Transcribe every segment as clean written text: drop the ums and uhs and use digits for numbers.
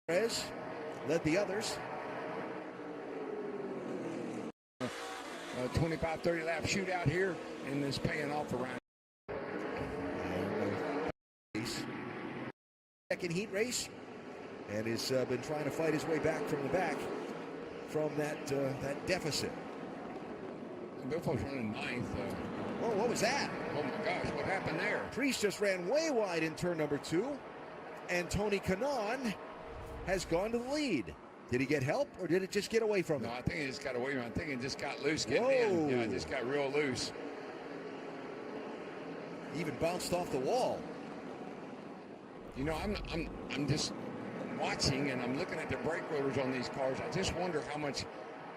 Perez led the others. 25-30 lap shootout here, and it's paying off around. Second heat race, and has been trying to fight his way back from the back from that deficit. Billfo's running ninth. Oh, what was that? Oh my gosh, what happened there? Priest just ran way wide in turn number 2, and Tony Kanaan has gone to the lead. Did he get help, or did it just get away from him? No, I think it just got away from him. I think it just got loose getting in. Yeah, it just got real loose. Even bounced off the wall. You know, I'm just watching, and I'm looking at the brake rotors on these cars. I just wonder how much,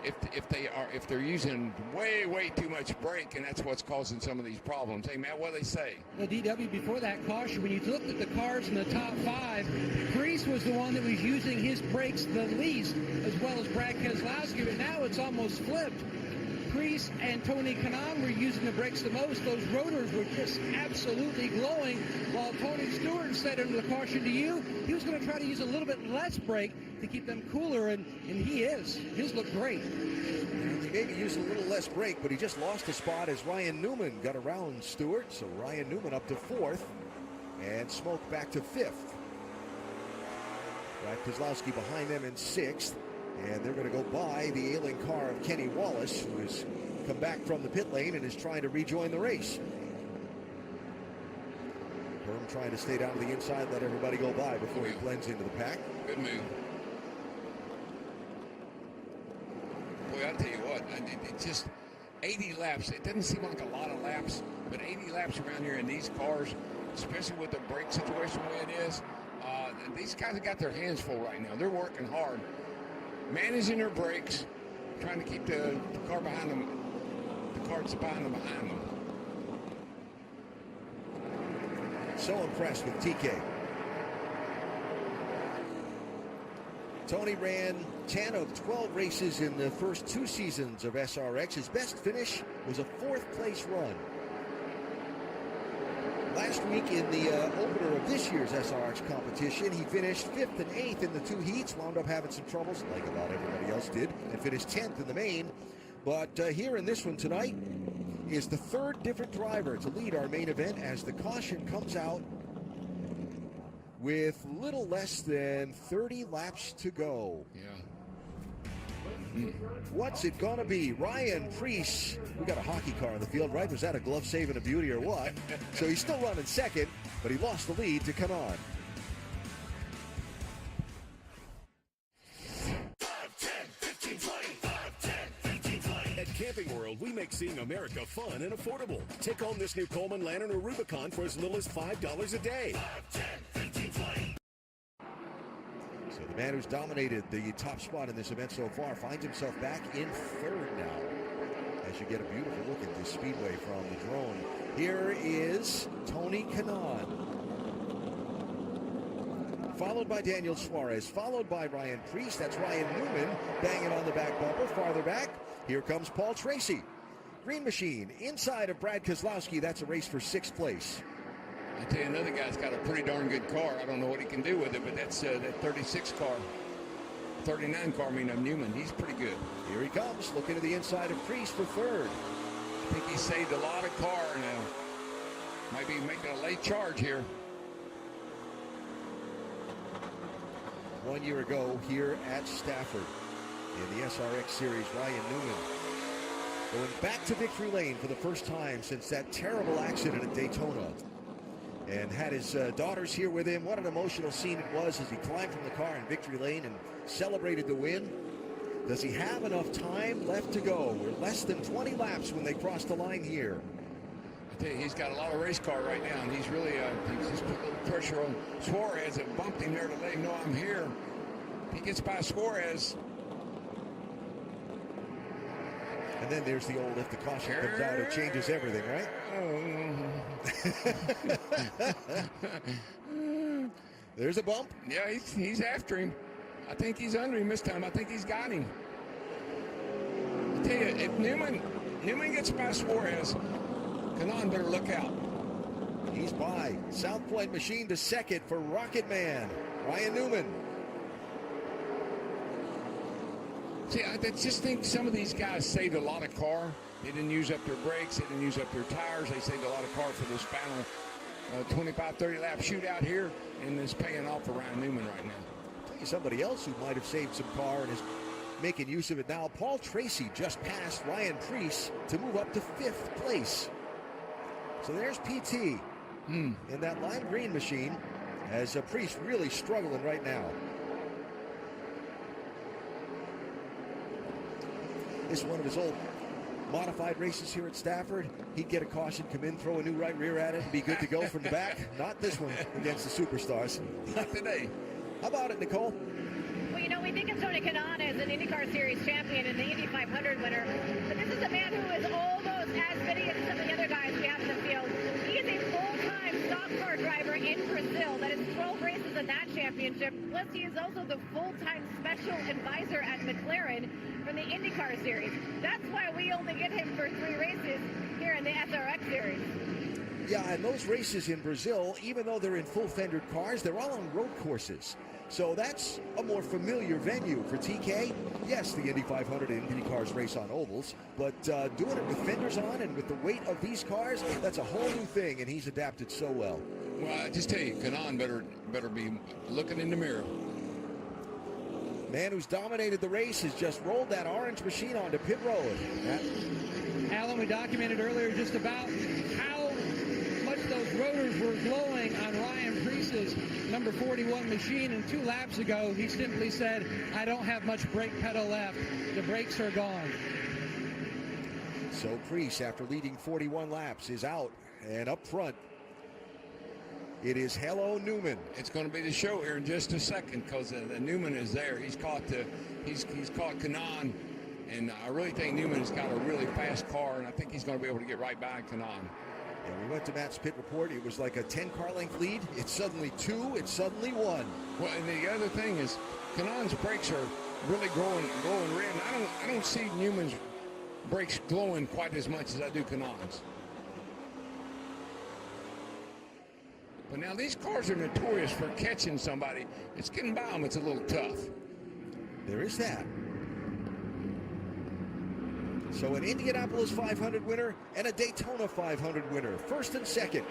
if they're using way too much brake, and that's what's causing some of these problems. Hey, Matt, what do they say? Well, DW, before that caution, when you looked at the cars in the top 5, Priest was the one that was using his brakes the least, as well as Brad Keselowski, but now it's almost flipped. Priest and Tony Kanaan were using the brakes the most. Those rotors were just absolutely glowing, while Tony Stewart said under the caution to you, he was going to try to use a little bit less brake to keep them cooler, and he is. His look great. He maybe used a little less brake, but he just lost a spot as Ryan Newman got around Stewart. So Ryan Newman up to 4th, and Smoke back to 5th. Brad Keselowski behind them in 6th. And they're going to go by the ailing car of Kenny Wallace, who has come back from the pit lane and is trying to rejoin the race. Herm trying to stay down to the inside, let everybody go by before he blends into the pack. Good move. Boy, I'll tell you what, it just 80 laps. It doesn't seem like a lot of laps, but 80 laps around here in these cars, especially with the brake situation the way it is, these guys have got their hands full right now. They're working hard, managing their brakes, trying to keep the car behind them, the carts behind them. So impressed with TK. Tony ran 10 of 12 races in the first 2 seasons of SRX. His best finish was a 4th place run. Last week in the opener of this year's SRX competition, he finished 5th and 8th in the 2 heats, wound up having some troubles, like about everybody else did, and finished 10th in the main. But here in this one tonight is the 3rd different driver to lead our main event as the caution comes out with little less than 30 laps to go. Yeah. What's it gonna be? Ryan Priest. We got a hockey car in the field, right? Was that a glove save and a beauty or what? So he's still running 2nd, but he lost the lead to Kanaan. At Camping World, we make seeing America fun and affordable. Take home this new Coleman Lantern or Rubicon for as little as $5 a day. So the man who's dominated the top spot in this event so far finds himself back in 3rd now. As you get a beautiful look at this speedway from the drone. Here is Tony Kanaan, followed by Daniel Suarez, followed by Ryan Priest. That's Ryan Newman banging on the back bumper. Farther back, here comes Paul Tracy. Green Machine inside of Brad Keselowski. That's a race for 6th place. I tell you, another guy's got a pretty darn good car. I don't know what he can do with it, but that's that 36 car. 39 car, of Newman. He's pretty good. Here he comes, looking to the inside of Priest for 3rd. I think he saved a lot of car now. Might be making a late charge here. 1 year ago here at Stafford in the SRX Series, Ryan Newman going back to victory lane for the first time since that terrible accident at Daytona, and had his daughters here with him. What an emotional scene it was as he climbed from the car in victory lane and celebrated the win. Does he have enough time left to go? We're less than 20 laps when they cross the line here. I tell you, he's got a lot of race car right now, and he's really he's just put a little pressure on Suarez and bumped him there to let him know I'm here. If he gets by Suarez. And then there's the old, if the caution comes out, it changes everything, right? There's a bump. Yeah, he's after him. I think he's under him this time. I think he's got him. I tell you, if Newman gets by Suarez, Kanaan better look out. He's by. South Point Machine to 2nd for Rocket Man, Ryan Newman. See, I just think some of these guys saved a lot of car. They didn't use up their brakes. They didn't use up their tires. They saved a lot of car for this final 25, 30-lap shootout here, and it's paying off for Ryan Newman right now. I'll tell you somebody else who might have saved some car and is making use of it now. Paul Tracy just passed Ryan Preece to move up to 5th place. So there's PT in that lime green machine, as Preece really struggling right now. This is one of his old modified races here at Stafford. He'd get a caution, come in, throw a new right rear at it, and be good to go from the back. Not this one against the Superstars. Not today. How about it, Nicole? Well, you know, we think of Tony Kanaan as an IndyCar Series champion and the Indy 500 winner, but this is a man who is almost as many as some of the other guys we have in the field. He is a full-time stock car driver in Brazil. That is 12 races in that championship. Plus, he is also the full-time special advisor at McLaren from the IndyCar Series. That's why we only get him for 3 races here in the SRX Series. Yeah, and those races in Brazil, even though they're in full-fendered cars, they're all on road courses. So that's a more familiar venue for TK. Yes, the Indy 500 and Indy cars race on ovals, but doing it with fenders on and with the weight of these cars, that's a whole new thing, and he's adapted so well. Well, I just tell you, Kanaan better be looking in the mirror. Man who's dominated the race has just rolled that orange machine onto pit road. Alan, we documented earlier just about how much those rotors were glowing on Ryan Preece's number 41 machine, and 2 laps ago he simply said, I don't have much brake pedal left. The brakes are gone. So Preece, after leading 41 laps, is out, and up front it is Hello Newman. It's going to be the show here in just a second, because the Newman is there. He's caught Kanaan, and I really think Newman has got a really fast car, and I think he's going to be able to get right by Kanaan. And we went to Matt's pit report. It was like a 10-car length lead. It's suddenly 2. It's suddenly 1. Well, and the other thing is, Kanaan's brakes are really glowing red. And I don't see Newman's brakes glowing quite as much as I do Kanaan's. But now these cars are notorious for catching somebody. It's getting by them. It's a little tough. There is that. So an Indianapolis 500 winner and a Daytona 500 winner, first and second.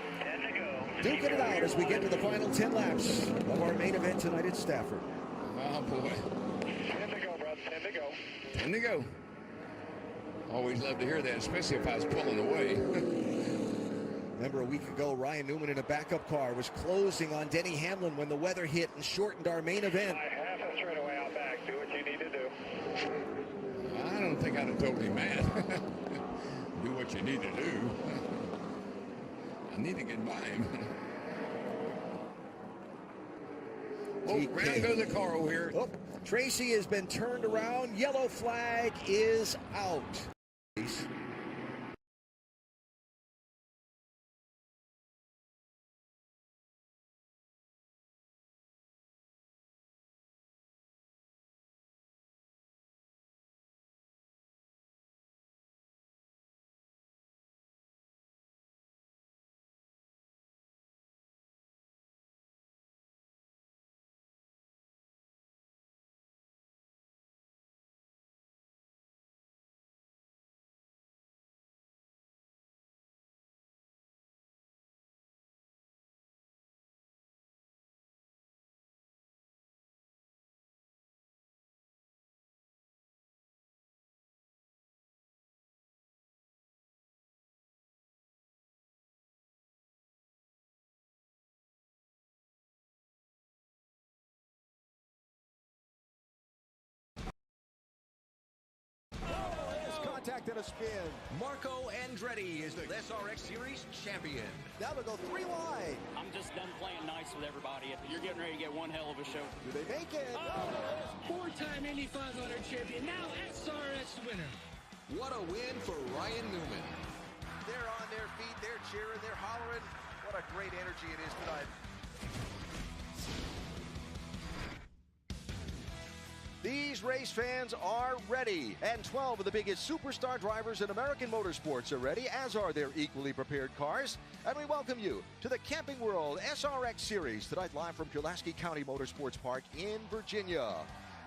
Duking it out as we get to the final 10 laps of our main event tonight at Stafford. Oh, boy. 10 to go, bro. 10 to go. 10 to go. Always love to hear that, especially if I was pulling away. Remember a week ago, Ryan Newman in a backup car was closing on Denny Hamlin when the weather hit and shortened our main event. I have a straightaway out back. Do what you need to do. I don't think I'd have told him that. Do what you need to do. I need to get by him. Oh, round goes the car over here. Oh, Tracy has been turned around. Yellow flag is out. Contact and a spin. Marco Andretti is the SRX Series champion. Now they'll go 3 wide. I'm just done playing nice with everybody. You're getting ready to get one hell of a show. Do they make it? Four-time Indy 500 champion, now SRX winner. What a win for Ryan Newman. They're on their feet, they're cheering, they're hollering. What a great energy it is tonight. These race fans are ready, and 12 of the biggest superstar drivers in American motorsports are ready, as are their equally prepared cars. And we welcome you to the Camping World SRX Series tonight, live from Pulaski County Motorsports Park in Virginia.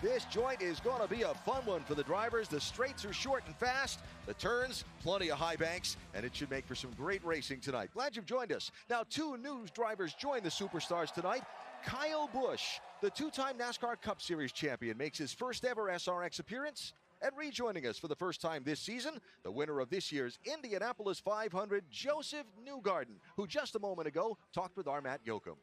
This joint is going to be a fun one for the drivers. The straights are short and fast. The turns, plenty of high banks, and it should make for some great racing tonight. Glad you've joined us. Now, 2 new drivers join the Superstars tonight. Kyle Busch, the 2-time NASCAR Cup Series champion, makes his first ever SRX appearance. And rejoining us for the first time this season, the winner of this year's Indianapolis 500, Joseph Newgarden, who just a moment ago talked with our Matt Yoakum.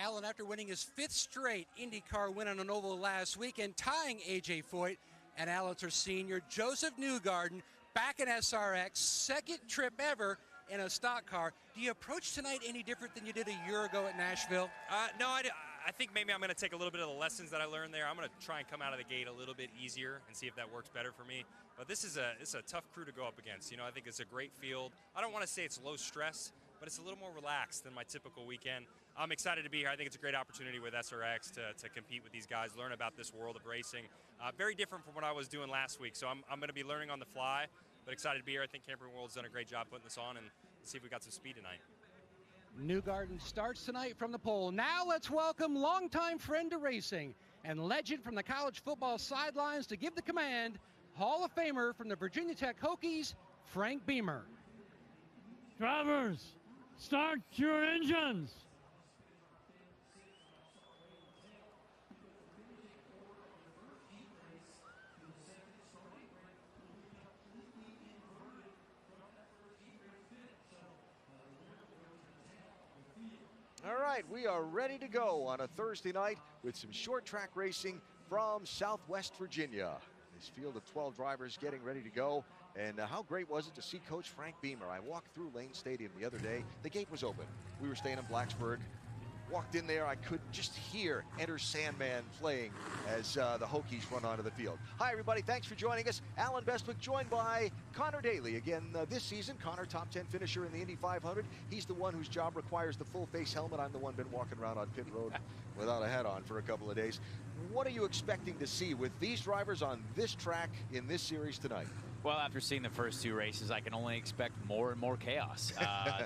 Alan, after winning his 5th straight IndyCar win on an oval last week and tying A.J. Foyt and Alliter Sr., Joseph Newgarden back in SRX, 2nd trip ever in a stock car. Do you approach tonight any different than you did a year ago at Nashville? No, I think maybe I'm going to take a little bit of the lessons that I learned there. I'm going to try and come out of the gate a little bit easier and see if that works better for me. But this is a tough crew to go up against. You know, I think it's a great field. I don't want to say it's low stress, but it's a little more relaxed than my typical weekend. I'm excited to be here. I think it's a great opportunity with SRX to compete with these guys, learn about this world of racing. Very different from what I was doing last week. So I'm going to be learning on the fly, but excited to be here. I think Camping World's done a great job putting this on, and see if we got some speed tonight. Newgarden starts tonight from the pole. Now let's welcome longtime friend to racing and legend from the college football sidelines to give the command, Hall of Famer from the Virginia Tech Hokies, Frank Beamer. Drivers, start your engines. All right, we are ready to go on a Thursday night with some short track racing from Southwest Virginia. This field of 12 drivers getting ready to go. And how great was it to see Coach Frank Beamer? I walked through Lane Stadium the other day. The gate was open. We were staying in Blacksburg. Walked in there, I could just hear Enter Sandman playing as the Hokies run onto the field. Hi, everybody. Thanks for joining us. Alan Bestwick joined by Connor Daly. Again, this season, Connor, top 10 finisher in the Indy 500. He's the one whose job requires the full-face helmet. I'm the one been walking around on pit road without a hat on for a couple of days. What are you expecting to see with these drivers on this track in this series tonight? Well, after seeing the first 2 races, I can only expect more and more chaos.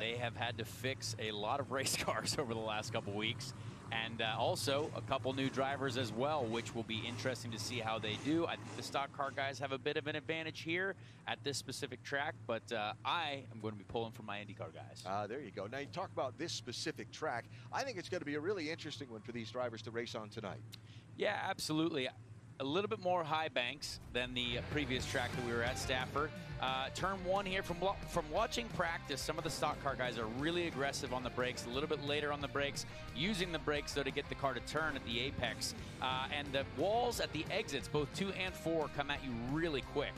They have had to fix a lot of race cars over the last couple weeks, and also a couple new drivers as well, which will be interesting to see how they do. I think the stock car guys have a bit of an advantage here at this specific track, but I am going to be pulling for my IndyCar guys. There you go. Now, you talk about this specific track. I think it's going to be a really interesting one for these drivers to race on tonight. Yeah, absolutely. A little bit more high banks than the previous track that we were at, Stafford. Turn 1 here, from watching practice, some of the stock car guys are really aggressive on the brakes, a little bit later on the brakes, using the brakes, though, to get the car to turn at the apex. And the walls at the exits, both 2 and 4, come at you really quick.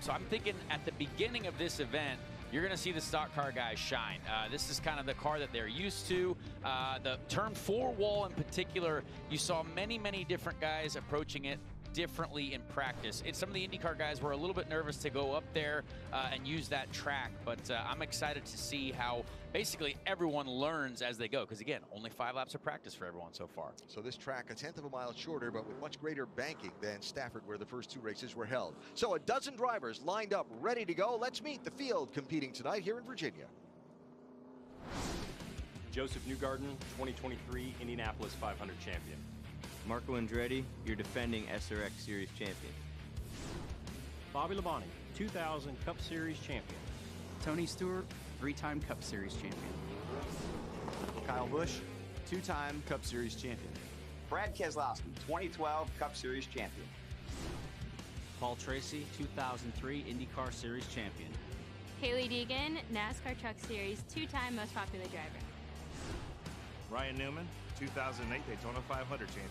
So I'm thinking at the beginning of this event, you're going to see the stock car guys shine. This is kind of the car that they're used to. The turn 4 wall in particular, you saw many, many different guys approaching it differently in practice. Some of the IndyCar guys were a little bit nervous to go up there and use that track, but I'm excited to see how basically everyone learns as they go, because again, only 5 laps of practice for everyone so far. So this track, a 1/10 of a mile shorter, but with much greater banking than Stafford, where the first 2 races were held. So a dozen drivers lined up, ready to go. Let's meet the field competing tonight here in Virginia. Joseph Newgarden, 2023 Indianapolis 500 champion. Marco Andretti, your defending SRX Series champion. Bobby Labonte, 2000 Cup Series champion. Tony Stewart, 3-time Cup Series champion. Kyle Busch, 2-time Cup Series champion. Brad Keselowski, 2012 Cup Series champion. Paul Tracy, 2003 IndyCar Series champion. Haley Deegan, NASCAR Truck Series 2-time most popular driver. Ryan Newman, 2008 Daytona 500 champion.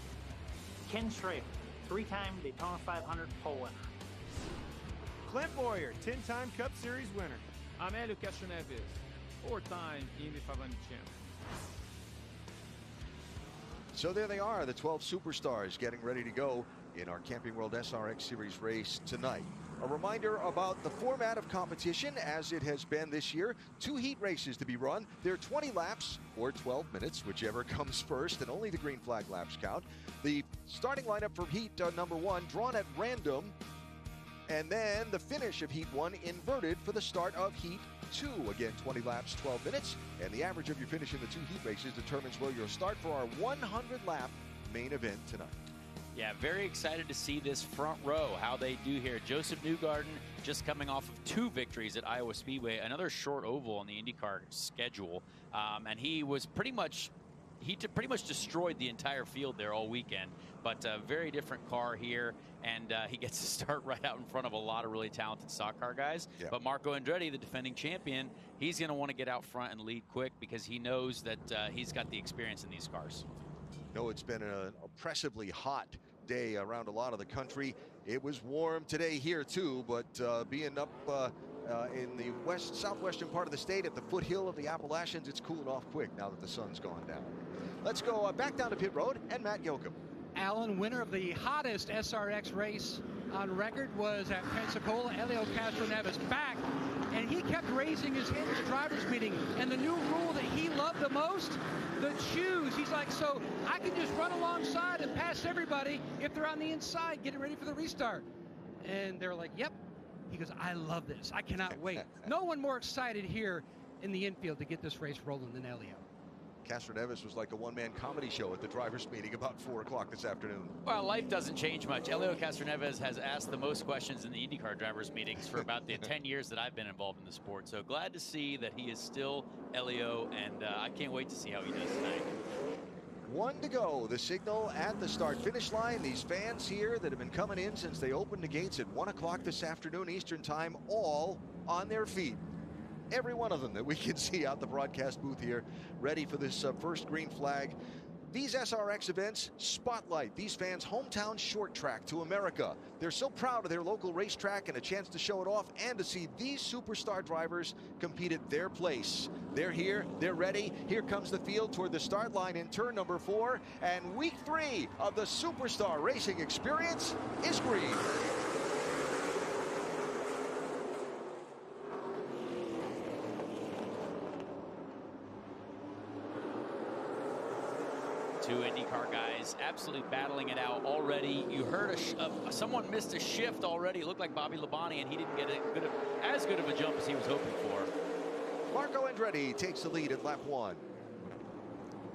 Ken Schrader, 3-time Daytona 500 pole winner. Clint Boyer, 10-time Cup Series winner. Amélio Castro Neves, 4-time Indy 500 champion. So there they are, the 12 superstars getting ready to go in our Camping World SRX Series race tonight. A reminder about the format of competition as it has been this year. 2 heat races to be run. They're 20 laps or 12 minutes, whichever comes first, and only the green flag laps count. The starting lineup for heat number 1 drawn at random, and then the finish of heat 1 inverted for the start of heat 2. Again, 20 laps, 12 minutes, and the average of your finish in the 2 heat races determines where you'll start for our 100 lap main event tonight. Yeah, very excited to see this front row, how they do here. Joseph Newgarden just coming off of 2 victories at Iowa Speedway, another short oval on the IndyCar schedule. And he was pretty much destroyed the entire field there all weekend. But a very different car here, and he gets to start right out in front of a lot of really talented stock car guys. Yeah. But Marco Andretti, the defending champion, he's going to want to get out front and lead quick because he knows that he's got the experience in these cars. No, it's been an oppressively hot day around a lot of the country. It was warm today here too, but being up in the southwestern part of the state at the foothill of the Appalachians, it's cooled off quick now that the sun's gone down. Let's go back down to pit road and Matt Yoakum. Allen, winner of the hottest SRX race on record, was at Pensacola. Helio Castroneves back, and he kept raising his hand at the driver's meeting. And the new rule that he loved the most, the choose. He's like, so I can just run alongside and pass everybody if they're on the inside getting ready for the restart. And they're like, yep. He goes, I love this. I cannot wait. No one more excited here in the infield to get this race rolling than Helio. Castroneves was like a one-man comedy show at the drivers' meeting about 4 o'clock this afternoon. Well, life doesn't change much. Helio Castroneves has asked the most questions in the IndyCar drivers' meetings for about the 10 years that I've been involved in the sport. So glad to see that he is still Helio, and I can't wait to see how he does tonight. 1 to go. The signal at the start-finish line. These fans here that have been coming in since they opened the gates at 1 o'clock this afternoon Eastern time, all on their feet. Every one of them that we can see out the broadcast booth here, ready for this first green flag. These SRX events spotlight these fans' hometown short track to America. They're so proud of their local racetrack and a chance to show it off and to see these superstar drivers compete at their place. They're here, they're ready. Here comes the field toward the start line in turn number 4, and week 3 of the Superstar Racing Experience is green. Two IndyCar guys absolutely battling it out already. You heard someone missed a shift already. It looked like Bobby Labonte, and he didn't get as good of a jump as he was hoping for. Marco Andretti takes the lead at lap 1.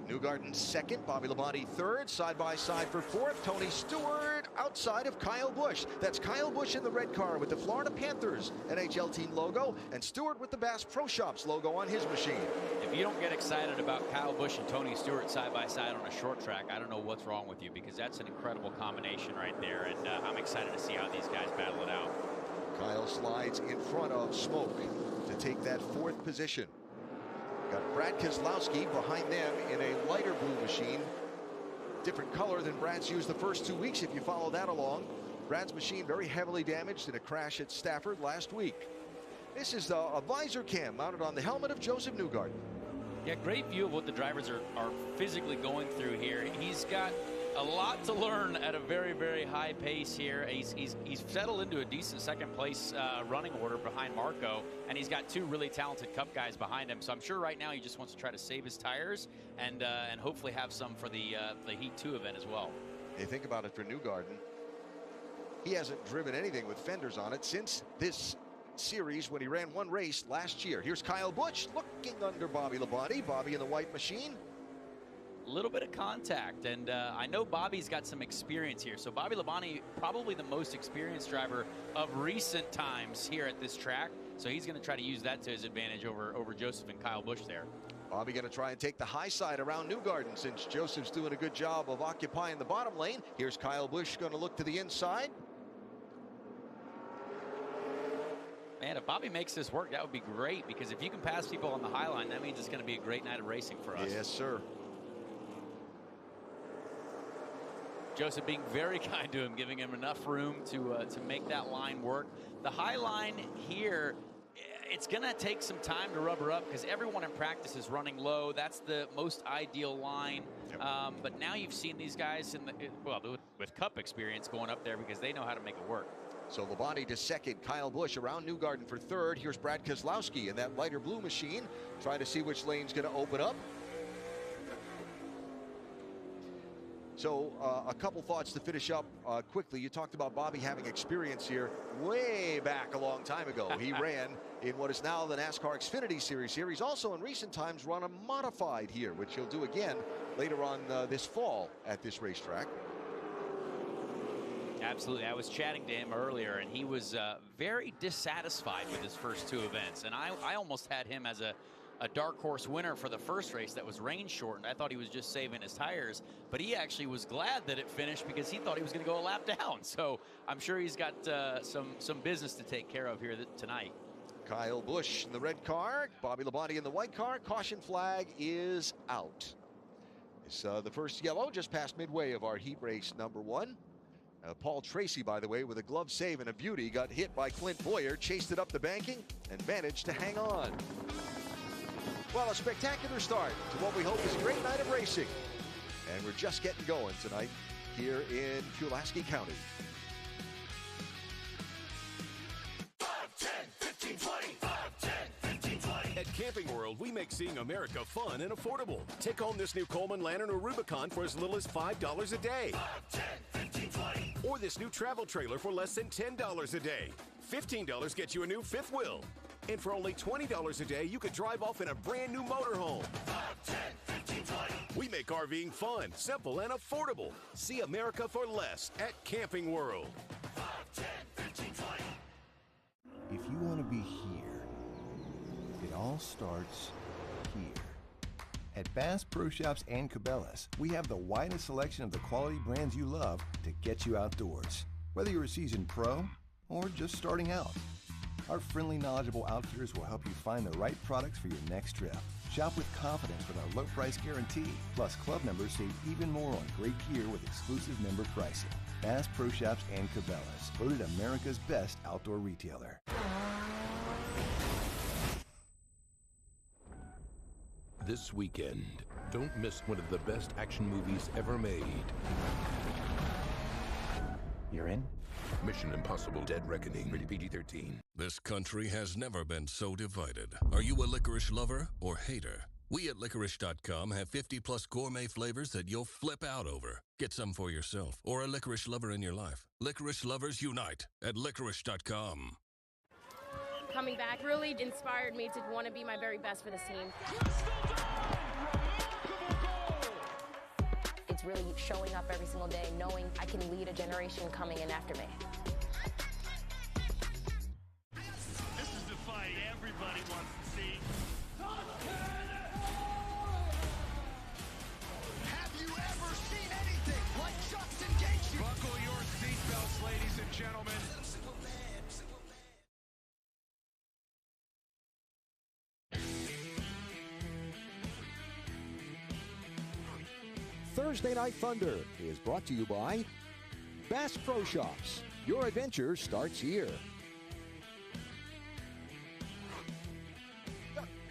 Newgarden second, Bobby Labonte third, side by side for fourth. Tony Stewart outside of Kyle Busch. That's Kyle Busch in the red car with the Florida Panthers NHL team logo, and Stewart with the Bass Pro Shops logo on his machine. If you don't get excited about Kyle Busch and Tony Stewart side by side on a short track, I don't know what's wrong with you, because that's an incredible combination right there, and I'm excited to see how these guys battle it out. Kyle slides in front of Smoke to take that 4th position. Got Brad Keselowski behind them in a lighter blue machine. Different color than Brad's used the first 2 weeks, if you follow that along. Brad's machine very heavily damaged in a crash at Stafford last week. This is a visor cam mounted on the helmet of Joseph Newgarden. Yeah, great view of what the drivers are physically going through here. He's got a lot to learn at a very, very high pace here. He's settled into a decent second place running order behind Marco, and he's got 2 really talented Cup guys behind him. So I'm sure right now he just wants to try to save his tires and hopefully have some for the Heat 2 event as well. You think about it for Newgarden. He hasn't driven anything with fenders on it since this series when he ran 1 race last year. Here's Kyle Busch looking under Bobby Labonte. Bobby in the white machine. A little bit of contact, and I know Bobby's got some experience here. So Bobby Labonte, probably the most experienced driver of recent times here at this track. So he's going to try to use that to his advantage over Joseph and Kyle Busch there. Bobby going to try and take the high side around Newgarden since Joseph's doing a good job of occupying the bottom lane. Here's Kyle Busch going to look to the inside. Man, if Bobby makes this work, that would be great, because if you can pass people on the high line, that means it's going to be a great night of racing for us. Yes, sir. Joseph being very kind to him, giving him enough room to make that line work. The high line here, it's going to take some time to rubber up because everyone in practice is running low. That's the most ideal line. Yep. But now you've seen these guys with Cup experience going up there because they know how to make it work. So Labonte to second, Kyle Busch around Newgarden for third. Here's Brad Keselowski in that lighter blue machine, trying to see which lane's going to open up. So a couple thoughts to finish up quickly. You talked about Bobby having experience here way back a long time ago. He ran in what is now the NASCAR Xfinity Series here. He's also in recent times run a modified here, which he'll do again later on this fall at this racetrack. Absolutely. I was chatting to him earlier, and he was very dissatisfied with his first two events. And I almost had him as a dark horse winner for the first race that was rain shortened. I thought he was just saving his tires, but he actually was glad that it finished because he thought he was going to go a lap down. So I'm sure he's got some business to take care of here tonight. Kyle Busch in the red car, Bobby Labonte in the white car. Caution flag is out. It's the first yellow just past midway of our heat race number 1. Paul Tracy, by the way, with a glove save and a beauty, got hit by Clint Boyer, chased it up the banking, and managed to hang on. Well, a spectacular start to what we hope is a great night of racing. And we're just getting going tonight here in Pulaski County. 5, 10, 15, 20. 5, 10, 15, 20. At Camping World, we make seeing America fun and affordable. Take home this new Coleman Lantern or Rubicon for as little as $5 a day. 5, 10, 15, 20. Or this new travel trailer for less than $10 a day. $15 gets you a new fifth wheel. And for only $20 a day, you could drive off in a brand new motorhome. 5, 10, 15, 20. We make RVing fun, simple, and affordable. See America for less at Camping World. 5, 10, 15, 20. If you want to be here, it all starts here. At Bass Pro Shops and Cabela's, we have the widest selection of the quality brands you love to get you outdoors. Whether you're a seasoned pro or just starting out, our friendly, knowledgeable outfitters will help you find the right products for your next trip. Shop with confidence with our low price guarantee. Plus, club members save even more on great gear with exclusive member pricing. Bass Pro Shops and Cabela's, voted America's best outdoor retailer. This weekend, don't miss one of the best action movies ever made. You're in? Mission Impossible: Dead Reckoning, rated PG-13. This country has never been so divided. Are you a licorice lover or hater? We at Licorice.com have 50-plus gourmet flavors that you'll flip out over. Get some for yourself or a licorice lover in your life. Licorice lovers unite at Licorice.com. Coming back really inspired me to want to be my very best for this team. It's really showing up every single day, knowing I can lead a generation coming in after me. This is the fight everybody wants to see. Have you ever seen anything like Justin Gaethje? Buckle your seatbelts, ladies and gentlemen. Thursday Night Thunder is brought to you by Bass Pro Shops. Your adventure starts here.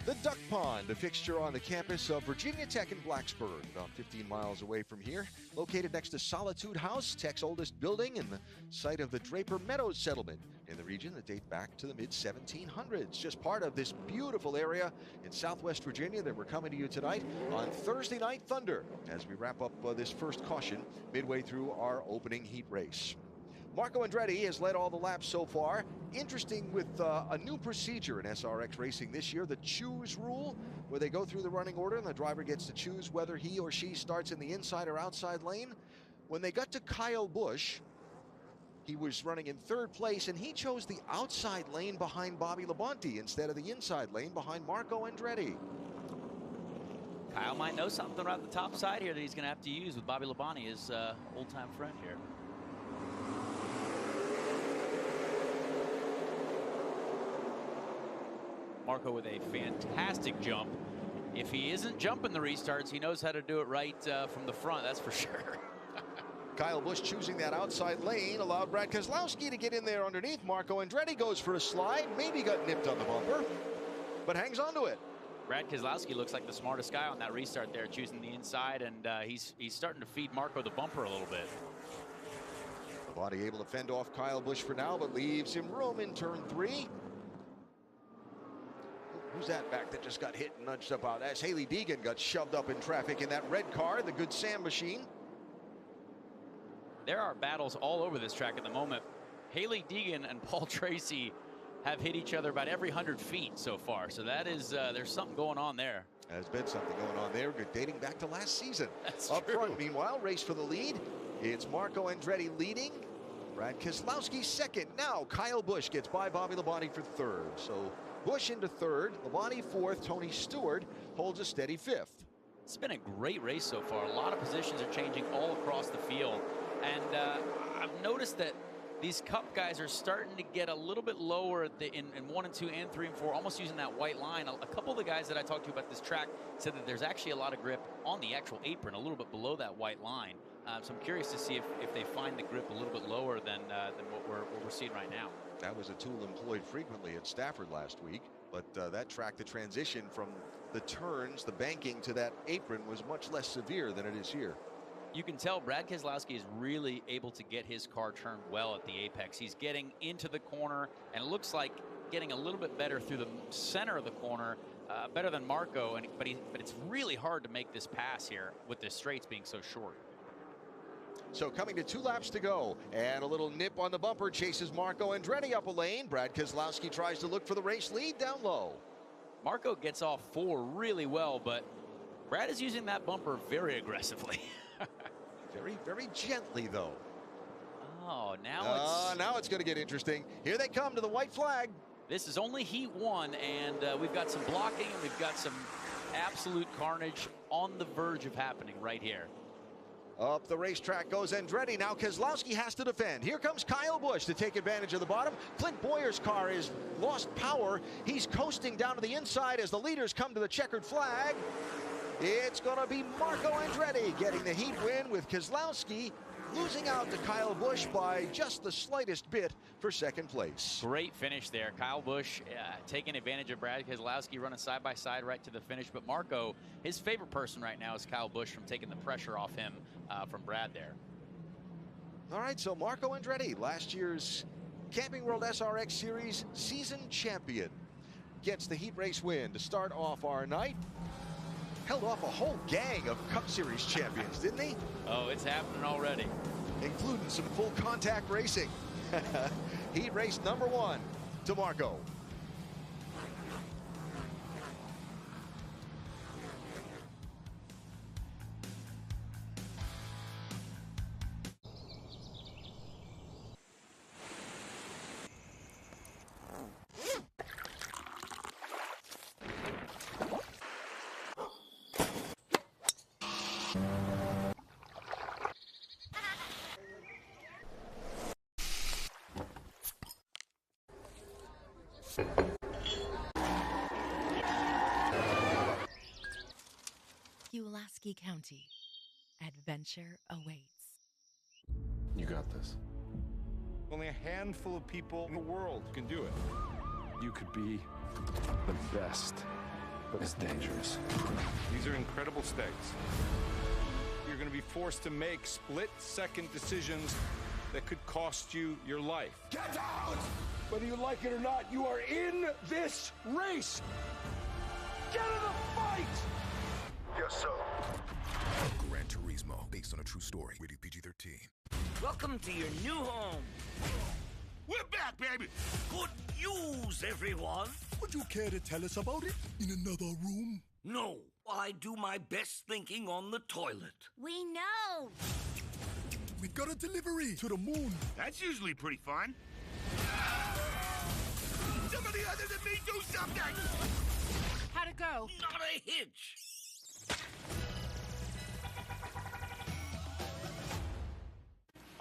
The Duck Pond, a fixture on the campus of Virginia Tech in Blacksburg, about 15 miles away from here. Located next to Solitude House, Tech's oldest building, and the site of the Draper Meadows settlement in the region that date back to the mid-1700s. Just part of this beautiful area in southwest Virginia that we're coming to you tonight on Thursday Night Thunder as we wrap up this first caution midway through our opening heat race. Marco Andretti has led all the laps so far. Interesting with a new procedure in SRX racing this year, the choose rule, where they go through the running order and the driver gets to choose whether he or she starts in the inside or outside lane. When they got to Kyle Busch, he was running in third place and he chose the outside lane behind Bobby Labonte instead of the inside lane behind Marco Andretti. Kyle might know something around the top side here that he's going to have to use with Bobby Labonte, his old-time friend here. Marco with a fantastic jump. If he isn't jumping the restarts, he knows how to do it right from the front, that's for sure. Kyle Busch choosing that outside lane allowed Brad Keselowski to get in there underneath. Marco Andretti goes for a slide, maybe got nipped on the bumper, but hangs on to it. Brad Keselowski looks like the smartest guy on that restart there, choosing the inside, and he's starting to feed Marco the bumper a little bit. Labonte able to fend off Kyle Busch for now, but leaves him room in turn 3. Who's that back that just got hit and nudged up out? That's Haley Deegan, got shoved up in traffic in that red car, the Good Sam machine. There are battles all over this track at the moment. Haley Deegan and Paul Tracy have hit each other about every 100 feet so far. So that is, there's something going on there. There's been something going on there, dating back to last season. That's Up true. front, meanwhile, race for the lead. It's Marco Andretti leading. Brad Keselowski second. Now Kyle Busch gets by Bobby Labonte for third. So Busch into third, Labonte fourth, Tony Stewart holds a steady fifth. It's been a great race so far. A lot of positions are changing all across the field. And I've noticed that these Cup guys are starting to get a little bit lower at in 1 and 2 and 3 and 4, almost using that white line. A couple of the guys that I talked to about this track said that there's actually a lot of grip on the actual apron, a little bit below that white line. So I'm curious to see if they find the grip a little bit lower than what we're seeing right now. That was a tool employed frequently at Stafford last week, but that track, the transition from the turns, the banking to that apron was much less severe than it is here. You can tell Brad Keselowski is really able to get his car turned well at the apex. He's getting into the corner, and it looks like getting a little bit better through the center of the corner, better than Marco. But it's really hard to make this pass here with the straights being so short. So coming to 2 laps to go, and a little nip on the bumper chases Marco Andretti up a lane. Brad Keselowski tries to look for the race lead down low. Marco gets off 4 really well, but Brad is using that bumper very aggressively. Very, very gently, though. Oh, now it's going to get interesting. Here they come to the white flag. This is only heat 1, and we've got some blocking, and we've got some absolute carnage on the verge of happening right here. Up the racetrack goes Andretti. Now Keselowski has to defend. Here comes Kyle Busch to take advantage of the bottom. Clint Boyer's car is lost power. He's coasting down to the inside as the leaders come to the checkered flag. It's going to be Marco Andretti getting the heat win, with Keselowski losing out to Kyle Busch by just the slightest bit for second place. Great finish there. Kyle Busch taking advantage of Brad Keselowski, running side by side right to the finish. But Marco, his favorite person right now is Kyle Busch, from taking the pressure off him from Brad there. All right, so Marco Andretti, last year's Camping World SRX Series season champion, gets the heat race win to start off our night. Held off a whole gang of Cup Series champions, didn't he? Oh, it's happening already. Including some full contact racing. Heat race number 1 to Marco. Pulaski County. Adventure awaits. You got this. Only a handful of people in the world can do it. You could be the best, but it's dangerous. These are incredible stakes. You're going to be forced to make split-second decisions that could cost you your life. Get out! Whether you like it or not, you are in this race! Get in the fight! Yes, sir. Gran Turismo, based on a true story. Rated PG-13. Welcome to your new home. We're back, baby. Good news, everyone. Would you care to tell us about it in another room? No, I do my best thinking on the toilet. We know. We got a delivery to the moon. That's usually pretty fun. Somebody other than me do something! How'd it go? Not a hitch.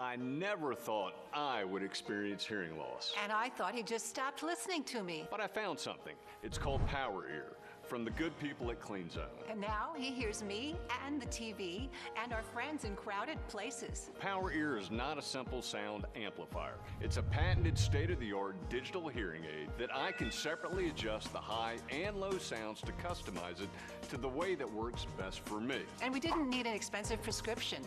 I never thought I would experience hearing loss. And I thought he just stopped listening to me. But I found something. It's called Power Ear, from the good people at Clean Zone. And now he hears me and the TV and our friends in crowded places. Power Ear is not a simple sound amplifier. It's a patented state-of-the-art digital hearing aid that I can separately adjust the high and low sounds to customize it to the way that works best for me. And we didn't need an expensive prescription,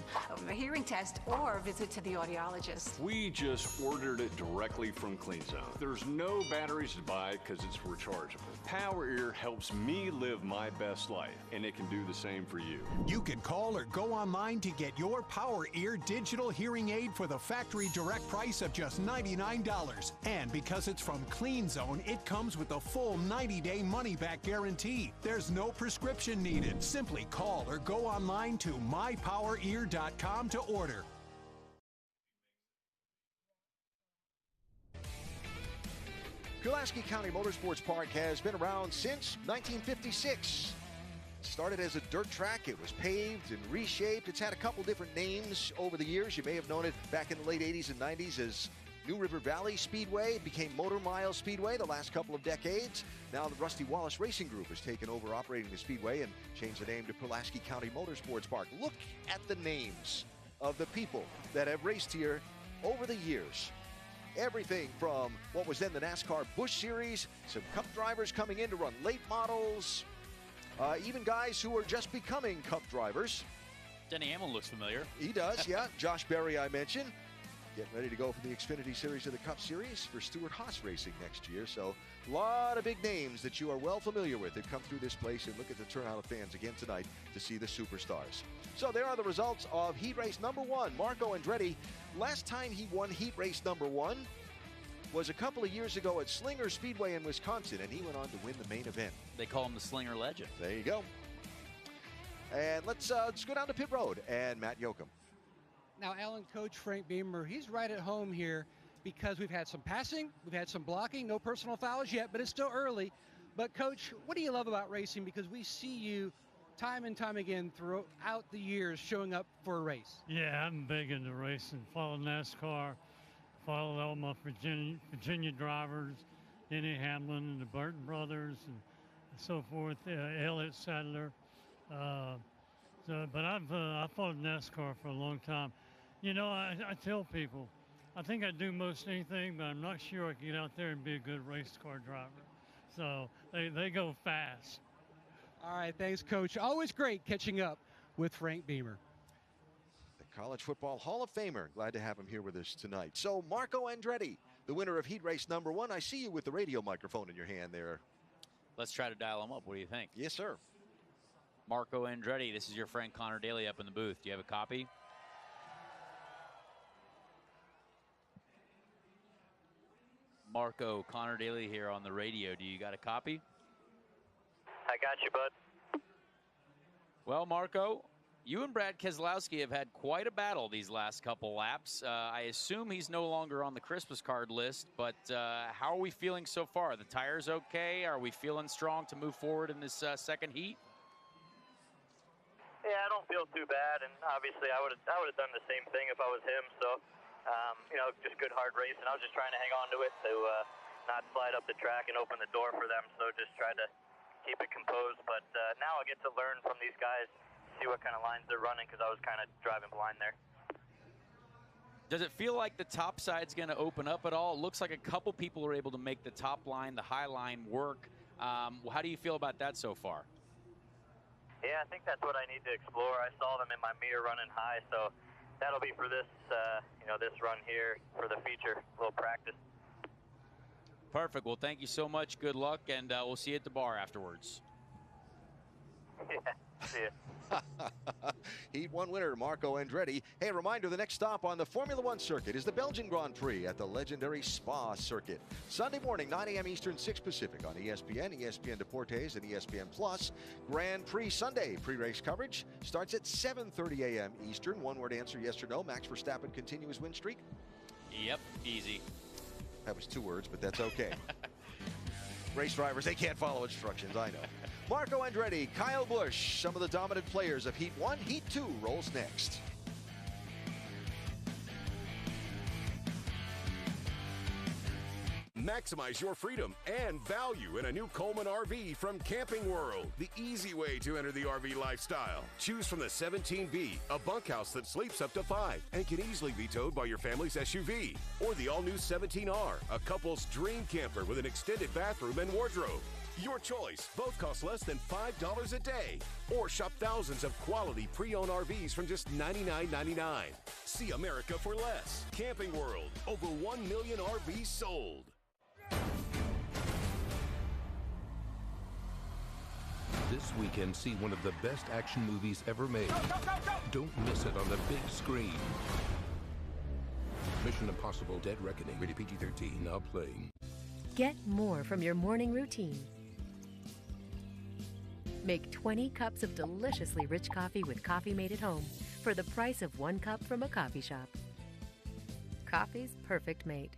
a hearing test, or a visit to the audiologist. We just ordered it directly from Clean Zone. There's no batteries to buy because it's rechargeable. Power Ear helps me me live my best life, and it can do the same for you. You can call or go online to get your Power Ear digital hearing aid for the factory direct price of just $99. And because it's from Clean Zone, it comes with a full 90-day money-back guarantee. There's no prescription needed. Simply call or go online to mypowerear.com to order. Pulaski County Motorsports Park has been around since 1956. It started as a dirt track. It was paved and reshaped. It's had a couple different names over the years. You may have known it back in the late 80s and 90s as New River Valley Speedway. It became Motor Mile Speedway the last couple of decades. Now the Rusty Wallace Racing Group has taken over operating the speedway and changed the name to Pulaski County Motorsports Park. Look at the names of the people that have raced here over the years. Everything from what was then the NASCAR Busch Series, some Cup drivers coming in to run late models, even guys who are just becoming Cup drivers. Denny Hamlin looks familiar. He does, yeah. Josh Berry, I mentioned, getting ready to go for the Xfinity Series of the Cup Series for Stewart Haas Racing next year. So a lot of big names that you are well familiar with that come through this place, and look at the turnout of fans again tonight to see the superstars. So there are the results of heat race number 1. Marco Andretti, last time he won heat race number 1 was a couple of years ago at Slinger Speedway in Wisconsin, and he went on to win the main event. They call him the Slinger Legend. There you go. And let's go down to pit road and Matt Yoakum. Now, Alan, Coach Frank Beamer, he's right at home here because we've had some passing, we've had some blocking, no personal fouls yet, but it's still early. But, Coach, what do you love about racing? Because we see you time and time again throughout the years showing up for a race. Yeah, I'm big into racing. Follow NASCAR, follow all my Virginia drivers, Denny Hamlin and the Burton brothers and so forth, Elliott Sadler. But I followed NASCAR for a long time. You know, I tell people, I think I do most anything, but I'm not sure I can get out there and be a good race car driver. So they go fast. All right, thanks, Coach. Always great catching up with Frank Beamer. The College Football Hall of Famer. Glad to have him here with us tonight. So Marco Andretti, the winner of heat race number 1. I see you with the radio microphone in your hand there. Let's try to dial him up. What do you think? Yes, sir. Marco Andretti, this is your friend Connor Daly up in the booth. Do you have a copy? Marco, Connor Daly here on the radio. Do you got a copy? I got you, bud. Well, Marco, you and Brad Keselowski have had quite a battle these last couple laps. I assume he's no longer on the Christmas card list, but how are we feeling so far? The tires okay? Are we feeling strong to move forward in this second heat? Yeah, I don't feel too bad, and obviously I would have done the same thing if I was him. So, you know, just good hard racing. I was just trying to hang on to it to not slide up the track and open the door for them. So just try to keep it composed. But now I get to learn from these guys, see what kind of lines they're running, because I was kind of driving blind there. Does it feel like the top side's going to open up at all? It looks like a couple people are able to make the top line, the high line work. How do you feel about that so far? Yeah, I think that's what I need to explore. I saw them in my mirror running high, so that'll be for this, you know, this run here for the feature, a little practice. Perfect. Well, thank you so much. Good luck, and we'll see you at the bar afterwards. Yeah, see ya. Heat 1 winner, Marco Andretti. Hey, a reminder, the next stop on the Formula One circuit is the Belgian Grand Prix at the legendary Spa circuit. Sunday morning, 9 a.m. Eastern, 6 Pacific on ESPN, ESPN Deportes, and ESPN Plus. Grand Prix Sunday pre-race coverage starts at 7:30 a.m. Eastern. One-word answer, yes or no. Max Verstappen continue his win streak? Yep, easy. That was 2 words, but that's okay. Race drivers, they can't follow instructions, I know. Marco Andretti, Kyle Busch, some of the dominant players of Heat 1. Heat 2 rolls next. Maximize your freedom and value in a new Coleman RV from Camping World. The easy way to enter the RV lifestyle. Choose from the 17B, a bunkhouse that sleeps up to 5 and can easily be towed by your family's SUV. Or the all-new 17R, a couple's dream camper with an extended bathroom and wardrobe. Your choice. Both cost less than $5 a day. Or shop thousands of quality pre-owned RVs from just $99.99. See America for less. Camping World. Over 1 million RVs sold. This weekend, see one of the best action movies ever made. Don't miss it on the big screen. Mission Impossible: Dead Reckoning. Rated PG-13. Now playing. Get more from your morning routine. Make 20 cups of deliciously rich coffee with Coffee Made at Home for the price of 1 cup from a coffee shop. Coffee's perfect mate.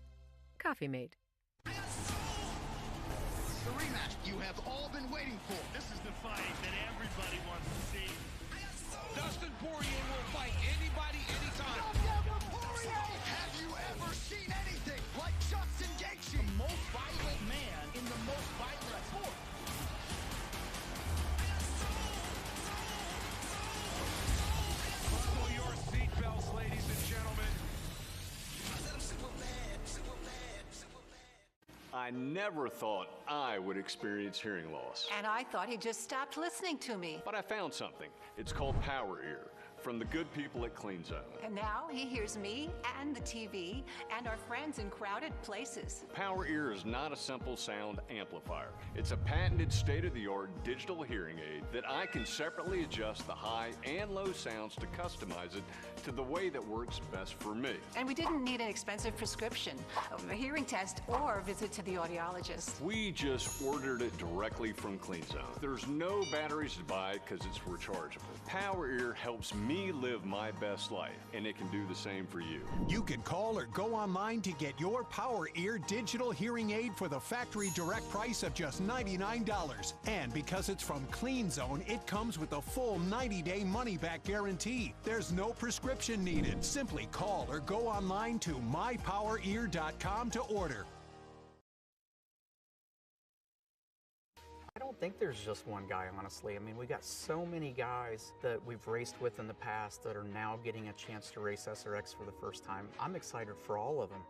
Coffee Mate. The rematch you have all been waiting for. This is the fight that everybody wants to see. Dustin Poirier will fight anybody, anytime. Have you ever seen anything like Justin Gaethje? The most violent man in the most violent sport. Buckle your seatbelts, ladies and gentlemen. I never thought I would experience hearing loss. And I thought he just stopped listening to me. But I found something. It's called Power Ear, from the good people at Clean Zone. And now he hears me and the TV and our friends in crowded places. Power Ear is not a simple sound amplifier. It's a patented state-of-the-art digital hearing aid that I can separately adjust the high and low sounds to customize it to the way that works best for me. And we didn't need an expensive prescription, a hearing test, or a visit to the audiologist. We just ordered it directly from Clean Zone. There's no batteries to buy because it's rechargeable. Power Ear helps me live my best life, and it can do the same for you. You can call or go online to get your Power Ear digital hearing aid for the factory direct price of just $99. And because it's from Clean Zone, it comes with a full 90-day money-back guarantee. There's no prescription needed. Simply call or go online to mypowerear.com to order. I don't think there's just one guy, honestly. I mean, we got so many guys that we've raced with in the past that are now getting a chance to race SRX for the first time. I'm excited for all of them.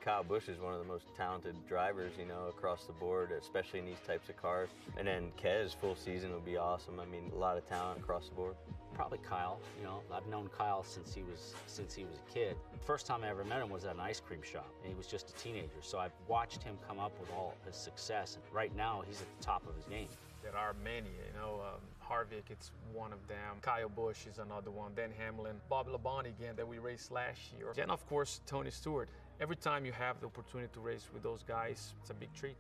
Kyle Busch is one of the most talented drivers, you know, across the board, especially in these types of cars. And then Kez, full season would be awesome. I mean, a lot of talent across the board. Probably Kyle. You know, I've known Kyle since he was a kid. First time I ever met him was at an ice cream shop, and he was just a teenager. So I've watched him come up with all his success, and right now he's at the top of his game. There are many, you know. Harvick, it's one of them. Kyle Busch is another one. Dan Hamlin, Bob Labonte again that we raced last year. And of course, Tony Stewart. Every time you have the opportunity to race with those guys, it's a big treat.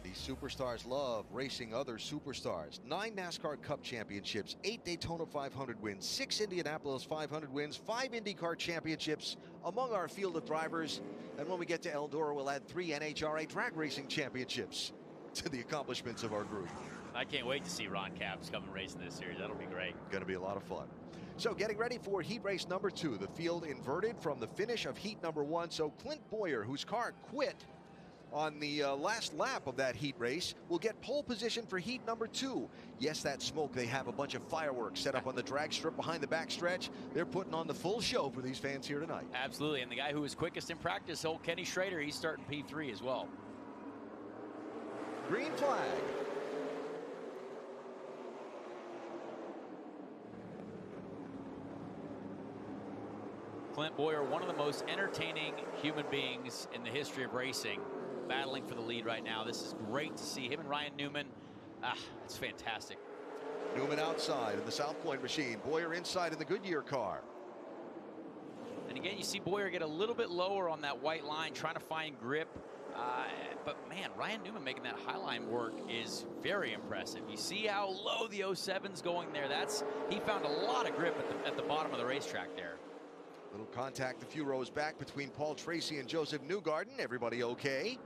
These superstars love racing other superstars. 9 NASCAR Cup championships, 8 Daytona 500 wins, 6 Indianapolis 500 wins, 5 IndyCar championships among our field of drivers. And when we get to Eldora, we'll add 3 NHRA drag racing championships to the accomplishments of our group. I can't wait to see Ron Capps come and race in this series. That'll be great. Going to be a lot of fun. So getting ready for heat race number 2. The field inverted from the finish of heat number 1. So Clint Boyer, whose car quit on the last lap of that heat race, will get pole position for heat number 2. Yes, that smoke, they have a bunch of fireworks set up on the drag strip behind the backstretch. They're putting on the full show for these fans here tonight. Absolutely, and the guy who was quickest in practice, old Kenny Schrader, he's starting P3 as well. Green flag. Clint Boyer, one of the most entertaining human beings in the history of racing, battling for the lead right now. This is great to see him and Ryan Newman. It's fantastic. Newman outside in the South Point machine. Boyer inside in the Goodyear car. And again, you see Boyer get a little bit lower on that white line, trying to find grip. But man, Ryan Newman making that high line work is very impressive. You see how low the 07's going there. He found a lot of grip at the bottom of the racetrack there. Little contact a few rows back between Paul Tracy and Joseph Newgarden. Everybody okay?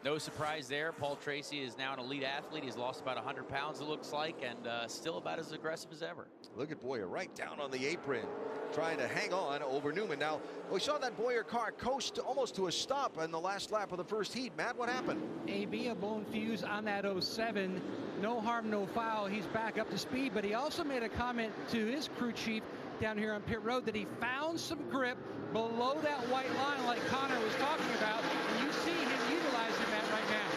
No surprise there. Paul Tracy is now an elite athlete. He's lost about 100 pounds, it looks like, and still about as aggressive as ever. Look at Boyer right down on the apron, trying to hang on over Newman. Now, we saw that Boyer car coast almost to a stop in the last lap of the first heat. Matt, what happened? A blown fuse on that 07. No harm, no foul. He's back up to speed, but he also made a comment to his crew chief down here on pit road that he found some grip below that white line like Connor was talking about, and you see him utilizing that right now.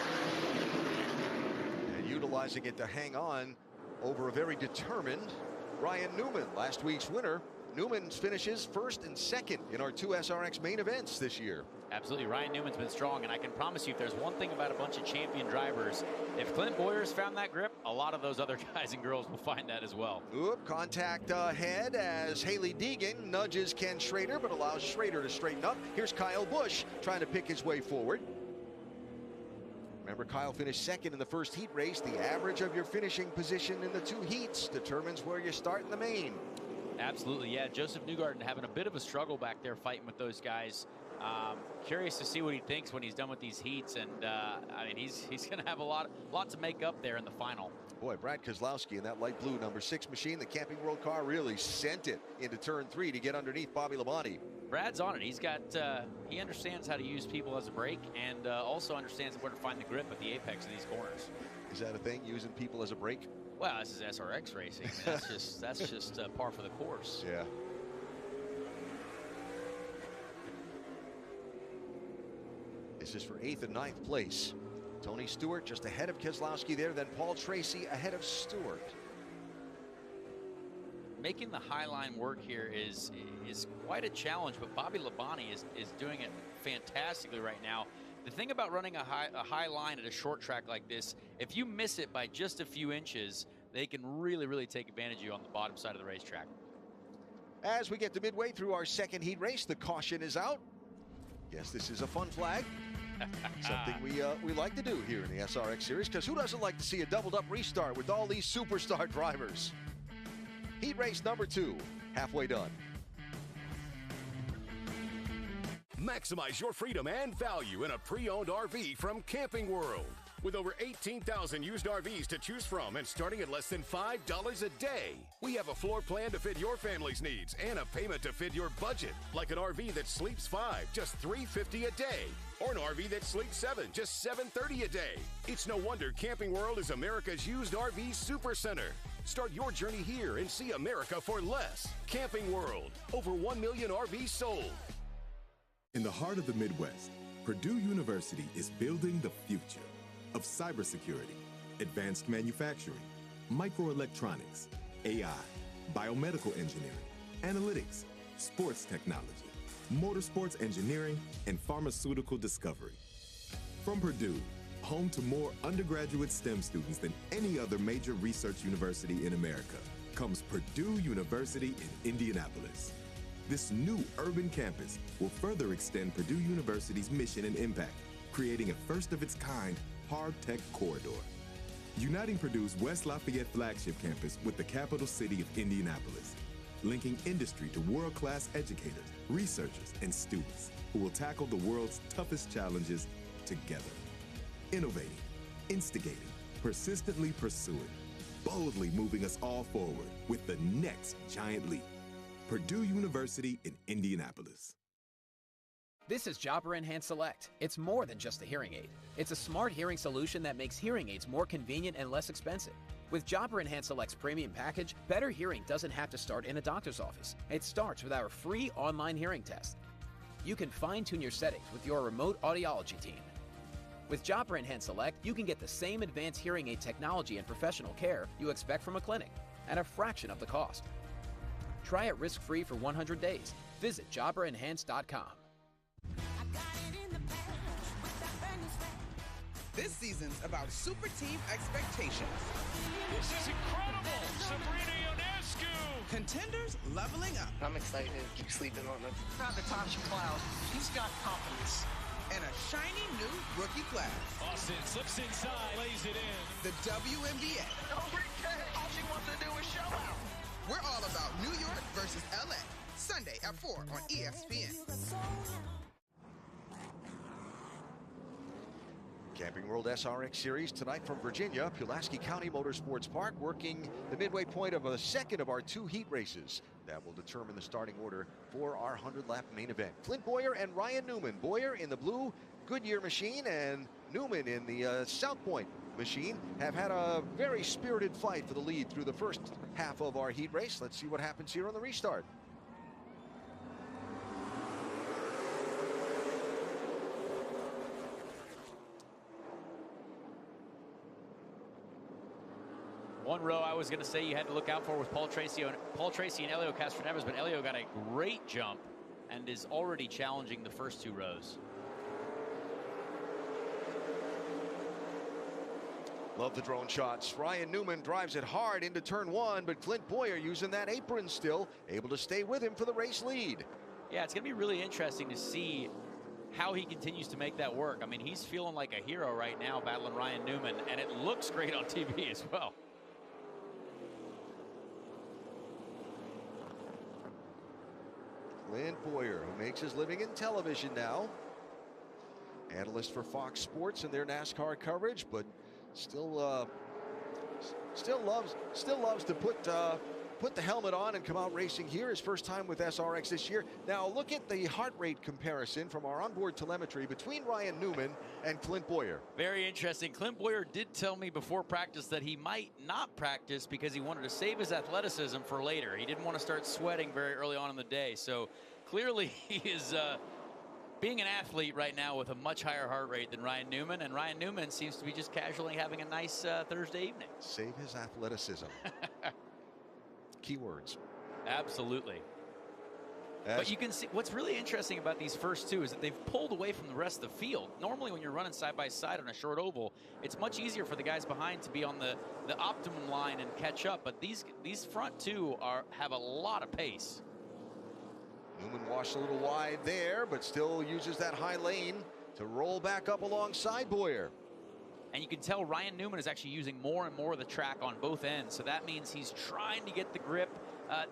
And utilizing it to hang on over a very determined Ryan Newman, last week's winner Newman finishes first and second in our 2 SRX main events this year. Absolutely. Ryan Newman's been strong, and I can promise you if there's one thing about a bunch of champion drivers, if Clint Boyer's found that grip, a lot of those other guys and girls will find that as well. Oop, contact ahead as Haley Deegan nudges Ken Schrader, but allows Schrader to straighten up. Here's Kyle Busch trying to pick his way forward. Remember, Kyle finished second in the first heat race. The average of your finishing position in the 2 heats determines where you start in the main. Absolutely, yeah. Joseph Newgarden having a bit of a struggle back there fighting with those guys. Curious to see what he thinks when he's done with these heats, and I mean, he's going to have a lot to make up there in the final. Boy, Brad Keselowski in that light blue number 6 machine, the Camping World car, really sent it into turn 3 to get underneath Bobby Labonte. Brad's on it. He's got he understands how to use people as a brake, and also understands where to find the grip at the apex of these corners. Is that a thing, using people as a brake? Well, this is SRX racing. That's just par for the course. Yeah. This is for 8th and 9th place. Tony Stewart just ahead of Keselowski there, then Paul Tracy ahead of Stewart. Making the high line work here is quite a challenge, but Bobby Labonte is doing it fantastically right now. The thing about running a high line at a short track like this, if you miss it by just a few inches, they can really take advantage of you on the bottom side of the racetrack. As we get to midway through our second heat race, the caution is out. Yes, this is a fun flag. Something we like to do here in the SRX series, because who doesn't like to see a doubled up restart with all these superstar drivers? Heat race number 2, halfway done. Maximize your freedom and value in a pre-owned RV from Camping World. With over 18,000 used RVs to choose from and starting at less than $5 a day. We have a floor plan to fit your family's needs and a payment to fit your budget. Like an RV that sleeps 5, just $350 a day. Or an RV that sleeps 7, just $730 a day. It's no wonder Camping World is America's used RV supercenter. Start your journey here and see America for less. Camping World, over 1 million RVs sold. In the heart of the Midwest, Purdue University is building the future of cybersecurity, advanced manufacturing, microelectronics, AI, biomedical engineering, analytics, sports technology, motorsports engineering, and pharmaceutical discovery. From Purdue, home to more undergraduate STEM students than any other major research university in America, comes Purdue University in Indianapolis. This new urban campus will further extend Purdue University's mission and impact, creating a first-of-its-kind hard tech corridor, uniting Purdue's West Lafayette flagship campus with the capital city of Indianapolis, linking industry to world-class educators, researchers, and students who will tackle the world's toughest challenges together. Innovating, instigating, persistently pursuing, boldly moving us all forward with the next giant leap. Purdue University in Indianapolis. This is Jobber Enhance Select. It's more than just a hearing aid. It's a smart hearing solution that makes hearing aids more convenient and less expensive. With Jobber Enhance Select's premium package, better hearing doesn't have to start in a doctor's office. It starts with our free online hearing test. You can fine-tune your settings with your remote audiology team. With Jobber Enhance Select, you can get the same advanced hearing aid technology and professional care you expect from a clinic at a fraction of the cost. Try it risk-free for 100 days. Visit JobberEnhance.com. This season's about Super Team expectations. This is incredible! Sabrina Ionescu! Contenders leveling up. I'm excited to keep sleeping on them. Not Natasha Cloud. She's got confidence. And a shiny new rookie class. Austin slips inside, lays it in. The WNBA. All she wants to do is show out. We're all about New York versus LA. Sunday at 4 on ESPN. Camping World SRX Series tonight from Virginia, Pulaski County Motorsports Park, working the midway point of a second of our 2 heat races. That will determine the starting order for our 100-lap main event. Clint Boyer and Ryan Newman. Boyer in the blue Goodyear machine and Newman in the South Point machine have had a very spirited fight for the lead through the first half of our heat race. Let's see what happens here on the restart. one row I was going to say you had to look out for with Paul Tracy and Elio Castroneves, but Elio got a great jump and is already challenging the first 2 rows. Love the drone shots. Ryan Newman drives it hard into turn 1, but Clint Boyer using that apron still, able to stay with him for the race lead. Yeah, it's going to be really interesting to see how he continues to make that work. I mean, he's feeling like a hero right now battling Ryan Newman, and it looks great on TV as well. Clint Boyer, who makes his living in television now. Analyst for Fox Sports and their NASCAR coverage, but still loves to put the helmet on and come out racing here. His first time with SRX this year. Now look at the heart rate comparison from our onboard telemetry between Ryan Newman and Clint Boyer. Very interesting. Clint Boyer did tell me before practice that he might not practice because he wanted to save his athleticism for later. He didn't want to start sweating very early on in the day. So clearly he is being an athlete right now with a much higher heart rate than Ryan Newman, and Ryan Newman seems to be just casually having a nice Thursday evening. Save his athleticism. Keywords. Absolutely. But you can see what's really interesting about these first 2 is that they've pulled away from the rest of the field. Normally when you're running side by side on a short oval, it's much easier for the guys behind to be on the optimum line and catch up, but these front 2 have a lot of pace. Newman washed a little wide there, but still uses that high lane to roll back up alongside Boyer. And you can tell Ryan Newman is actually using more and more of the track on both ends. So that means he's trying to get the grip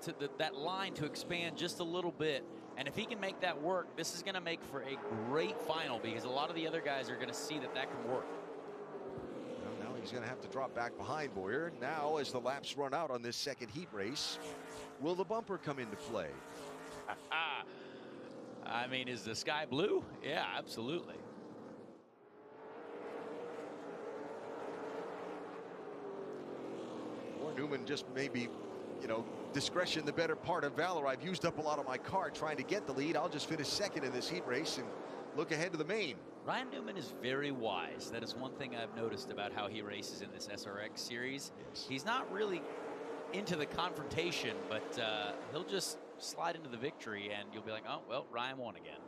to that line to expand just a little bit. And if he can make that work, this is going to make for a great final because a lot of the other guys are going to see that can work. Well, now he's going to have to drop back behind Boyer. Now as the laps run out on this second heat race, will the bumper come into play? I mean, is the sky blue? Yeah, absolutely. Or Newman just maybe, discretion the better part of valor. I've used up a lot of my car trying to get the lead. I'll just finish second in this heat race and look ahead to the main. Ryan Newman is very wise. That is one thing I've noticed about how he races in this SRX series. Yes. He's not really into the confrontation, but he'll just slide into the victory and you'll be like, oh, well, Ryan won again.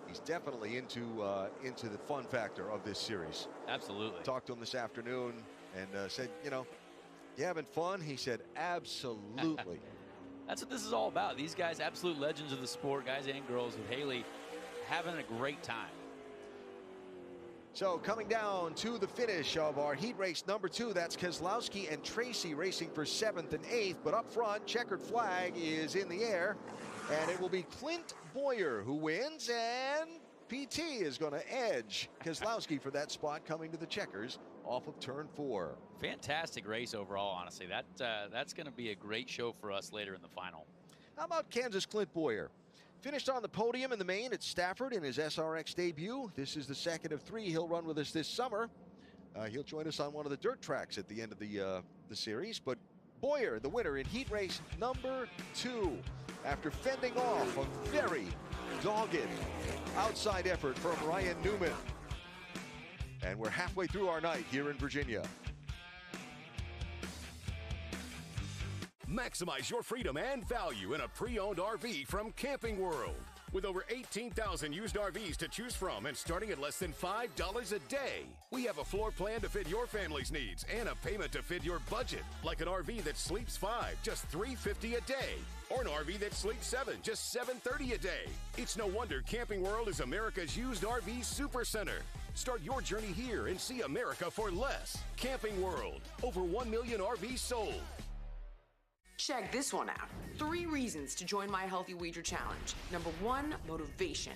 He's definitely into the fun factor of this series. Absolutely. Talked to him this afternoon and said, you having fun? He said, absolutely. That's what this is all about. These guys, absolute legends of the sport, guys and girls, with Haley having a great time. So coming down to the finish of our heat race number 2, that's Keselowski and Tracy racing for 7th and 8th. But up front, checkered flag is in the air, and it will be Clint Boyer who wins, and PT is going to edge Keselowski for that spot coming to the checkers off of turn 4. Fantastic race overall, honestly. That's going to be a great show for us later in the final. How about Kansas Clint Boyer? Finished on the podium in the main at Stafford in his SRX debut. This is the second of 3 he'll run with us this summer. He'll join us on one of the dirt tracks at the end of the series. But Boyer, the winner in heat race number 2, after fending off a very dogged outside effort from Ryan Newman. And we're halfway through our night here in Virginia. Maximize your freedom and value in a pre-owned RV from Camping World. With over 18,000 used RVs to choose from and starting at less than $5 a day. We have a floor plan to fit your family's needs and a payment to fit your budget. Like an RV that sleeps 5, just $350 a day. Or an RV that sleeps 7, just $730 a day. It's no wonder Camping World is America's used RV supercenter. Start your journey here and see America for less. Camping World. Over 1 million RVs sold. Check this one out. 3 reasons to join my Healthy Wager Challenge. Number 1, motivation.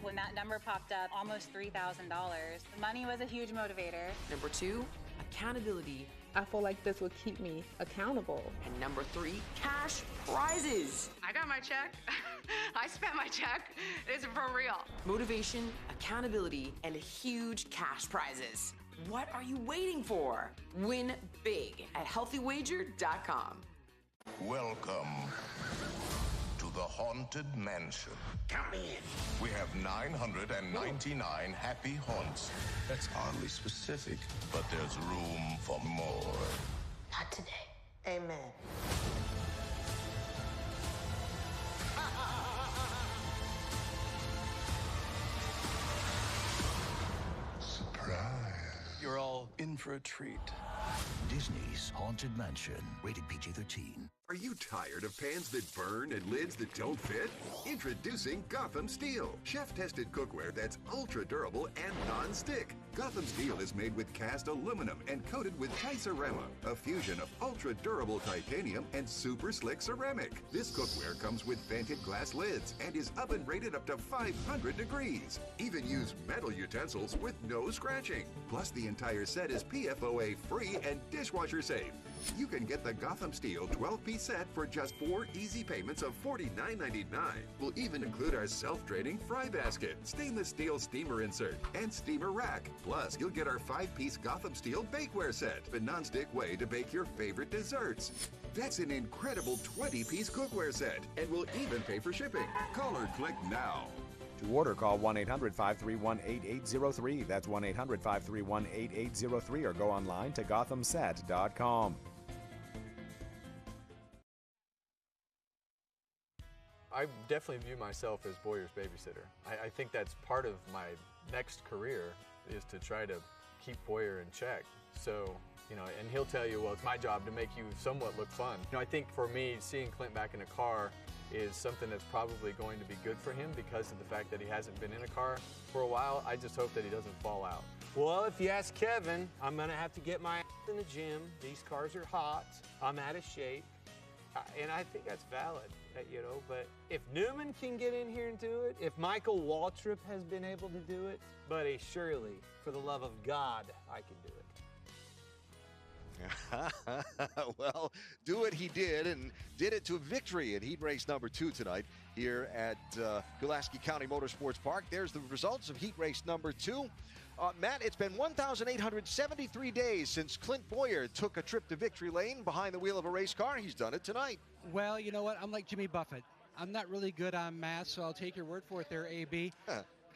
When that number popped up, almost $3,000, the money was a huge motivator. Number 2, accountability. I feel like this would keep me accountable. And number 3, cash prizes. I got my check. I spent my check. It's for real. Motivation, accountability, and huge cash prizes. What are you waiting for? Win big at healthywager.com. Welcome to the Haunted Mansion. Count me in. We have 999 happy haunts. That's oddly specific. But there's room for more. Not today. Amen. You're all in for a treat. Disney's Haunted Mansion, rated PG-13. Are you tired of pans that burn and lids that don't fit? Introducing Gotham Steel, chef-tested cookware that's ultra-durable and non-stick. Gotham Steel is made with cast aluminum and coated with Ticerama, a fusion of ultra-durable titanium and super slick ceramic. This cookware comes with vented glass lids and is oven rated up to 500 degrees. Even use metal utensils with no scratching. Plus, the entire set is PFOA free and dishwasher safe. You can get the Gotham Steel 12-piece set for just 4 easy payments of $49.99. We'll even include our self-draining fry basket, stainless steel steamer insert, and steamer rack. Plus, you'll get our 5-piece Gotham Steel bakeware set, a non-stick way to bake your favorite desserts. That's an incredible 20-piece cookware set, and we'll even pay for shipping. Call or click now. To order, call 1-800-531-8803. That's 1-800-531-8803, or go online to gothamset.com. I definitely view myself as Boyer's babysitter. I think that's part of my next career, is to try to keep Boyer in check. So, you know, and he'll tell you, well, it's my job to make you somewhat look fun. You know, I think for me, seeing Clint back in a car is something that's probably going to be good for him because of the fact that he hasn't been in a car for a while. I just hope that he doesn't fall out. Well, if you ask Kevin, I'm going to have to get my ass in the gym. These cars are hot. I'm out of shape. And I think that's valid, you know. But if Newman can get in here and do it, if Michael Waltrip has been able to do it, buddy, surely, for the love of God, I can do it. Well, do it he did, and did it to victory in heat race number 2 tonight here at Pulaski County Motorsports Park. There's the results of heat race number 2. Matt, it's been 1,873 days since Clint Boyer took a trip to victory lane behind the wheel of a race car. He's done it tonight. Well, you know what? I'm like Jimmy Buffett. I'm not really good on math, so I'll take your word for it there, AB.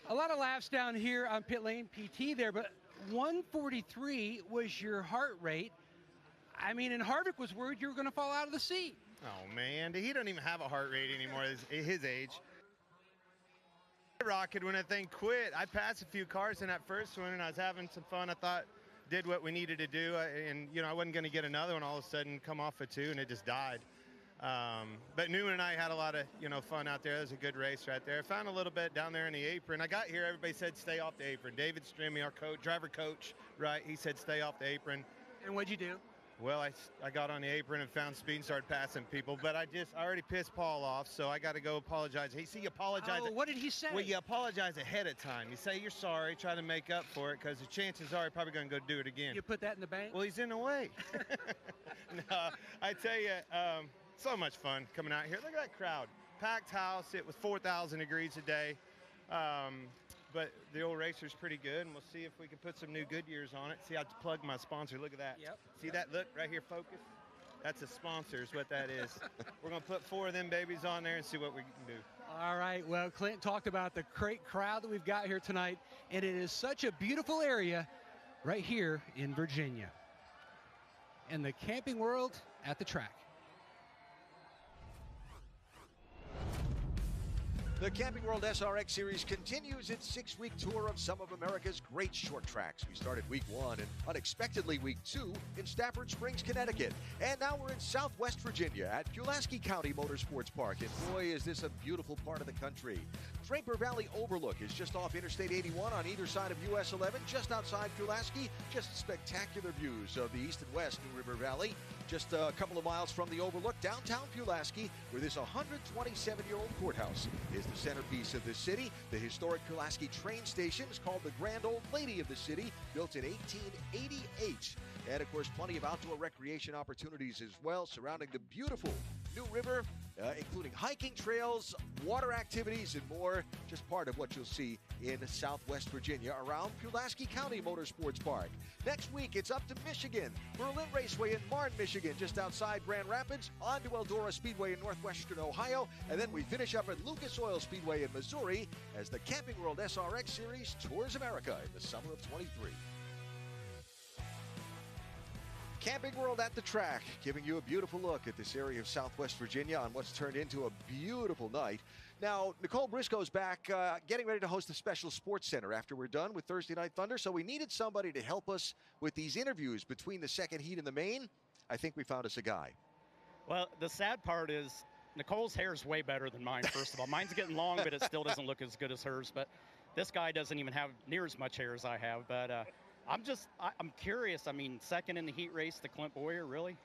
A lot of laps down here on pit lane, PT there, but 143 was your heart rate. I mean, and Harvick was worried you were going to fall out of the seat. Oh, man. He don't even have a heart rate anymore at his age. I rocketed when that thing quit. I passed a few cars in that first one, and I was having some fun. I thought, did what we needed to do, and, you know, I wasn't going to get another one all of a sudden, come off of 2, and it just died. But Newman and I had a lot of, you know, fun out there. It was a good race right there. I found a little bit down there in the apron. I got here, everybody said stay off the apron. David Strimmy, our coach, driver coach, right, he said stay off the apron. And what'd you do? Well, I got on the apron and found speed and started passing people, but I already pissed Paul off, so I got to go apologize. He apologized. Oh, what did he say? Well, you apologize ahead of time. You say you're sorry, try to make up for it, because the chances are you're probably going to go do it again. You put that in the bank? Well, he's in the way. No, I tell you, so much fun coming out here. Look at that crowd. Packed house. It was 4,000 degrees a day. But the old racer's pretty good, and we'll see if we can put some new Goodyears on it. See, I plugged my sponsor. Look at that. Yep. See that? Look, right here, focus. That's a sponsor is what that is. We're going to put 4 of them babies on there and see what we can do. All right. Well, Clint talked about the great crowd that we've got here tonight, and it is such a beautiful area right here in Virginia. And the Camping World at the track. The Camping World SRX Series continues its 6-week tour of some of America's great short tracks. We started week 1 and unexpectedly week 2 in Stafford Springs, Connecticut. And now we're in Southwest Virginia at Pulaski County Motorsports Park. And boy, is this a beautiful part of the country. Draper Valley Overlook is just off Interstate 81 on either side of US 11, just outside Pulaski. Just spectacular views of the east and west New River Valley. Just a couple of miles from the Overlook, downtown Pulaski, where this 127-year-old courthouse is the centerpiece of the city. The historic Pulaski train station is called the Grand Old Lady of the city, built in 1888. And, of course, plenty of outdoor recreation opportunities as well surrounding the beautiful New River, including hiking trails, water activities, and more. Just part of what you'll see in Southwest Virginia around Pulaski County Motorsports Park. Next week, it's up to Michigan. Berlin Raceway in Marne, Michigan, just outside Grand Rapids, on to Eldora Speedway in northwestern Ohio, and then we finish up at Lucas Oil Speedway in Missouri as the Camping World SRX Series tours America in the summer of 23. Camping World at the track, giving you a beautiful look at this area of Southwest Virginia on what's turned into a beautiful night. Now, Nicole Briscoe's back, getting ready to host the Special Sports Center after we're done with Thursday Night Thunder, so we needed somebody to help us with these interviews between the second heat and the main. I think we found us a guy. Well, the sad part is Nicole's hair is way better than mine, first of all. Mine's getting long, but it still doesn't look as good as hers. But this guy doesn't even have near as much hair as I have. But I'm curious. I mean, second in the heat race to Clint Boyer, really?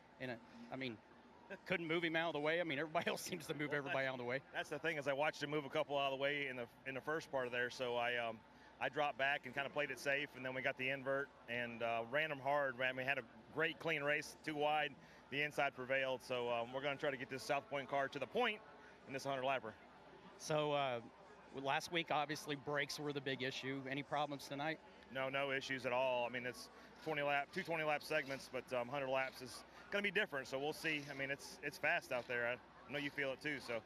Couldn't move him out of the way. I mean, everybody else seems to move everybody out of the way. That's the thing, is I watched him move a couple out of the way in the first part of there. So I dropped back and kind of played it safe, and then we got the invert and ran him hard. I mean, had a great clean race, too wide. The inside prevailed. So we're going to try to get this South Point car to the point in this 100-lapper. So last week, obviously, brakes were the big issue. Any problems tonight? No issues at all. I mean, it's 2 20-lap segments, but 100 laps is going to be different. So we'll see. I mean, it's fast out there. I know you feel it too. So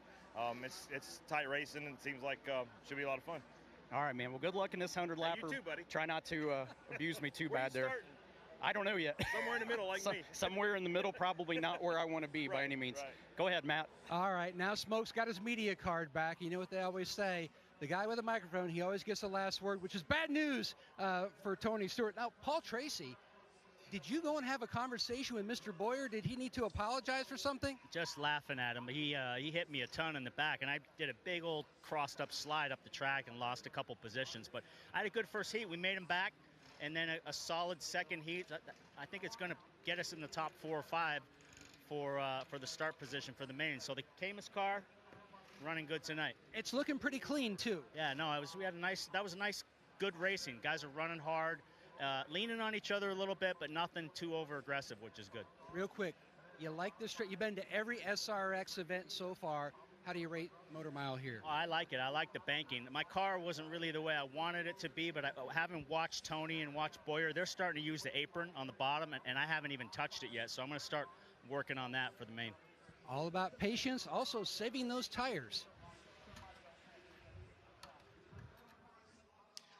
it's tight racing, and it seems like should be a lot of fun. All right, man. Well, good luck in this 100-lapper. You too, buddy. Try not to abuse me too bad there. Starting? I don't know yet. Somewhere in the middle, like me. Somewhere in the middle, probably not where I want to be by any means. Right. Go ahead, Matt. All right, now Smoke's got his media card back. You know what they always say. The guy with a microphone, he always gets the last word, which is bad news for Tony Stewart. Now, Paul Tracy, did you go and have a conversation with Mr. Boyer? Did he need to apologize for something? Just laughing at him. He hit me a ton in the back, and I did a big old crossed-up slide up the track and lost a couple positions. But I had a good first heat. We made him back, and then a solid second heat. I think it's going to get us in the top 4 or 5 for the start position for the main. So the Camus car running good tonight. It's looking pretty clean too. Yeah, no, that was a nice, good racing. Guys are running hard, leaning on each other a little bit, but nothing too over aggressive, which is good. Real quick, you like this track? You've been to every SRX event so far. How do you rate Motor Mile here? Oh, I like it. I like the banking. My car wasn't really the way I wanted it to be, but having watched Tony and watched Boyer, they're starting to use the apron on the bottom, and I haven't even touched it yet, so I'm going to start working on that for the main. All about patience, also saving those tires.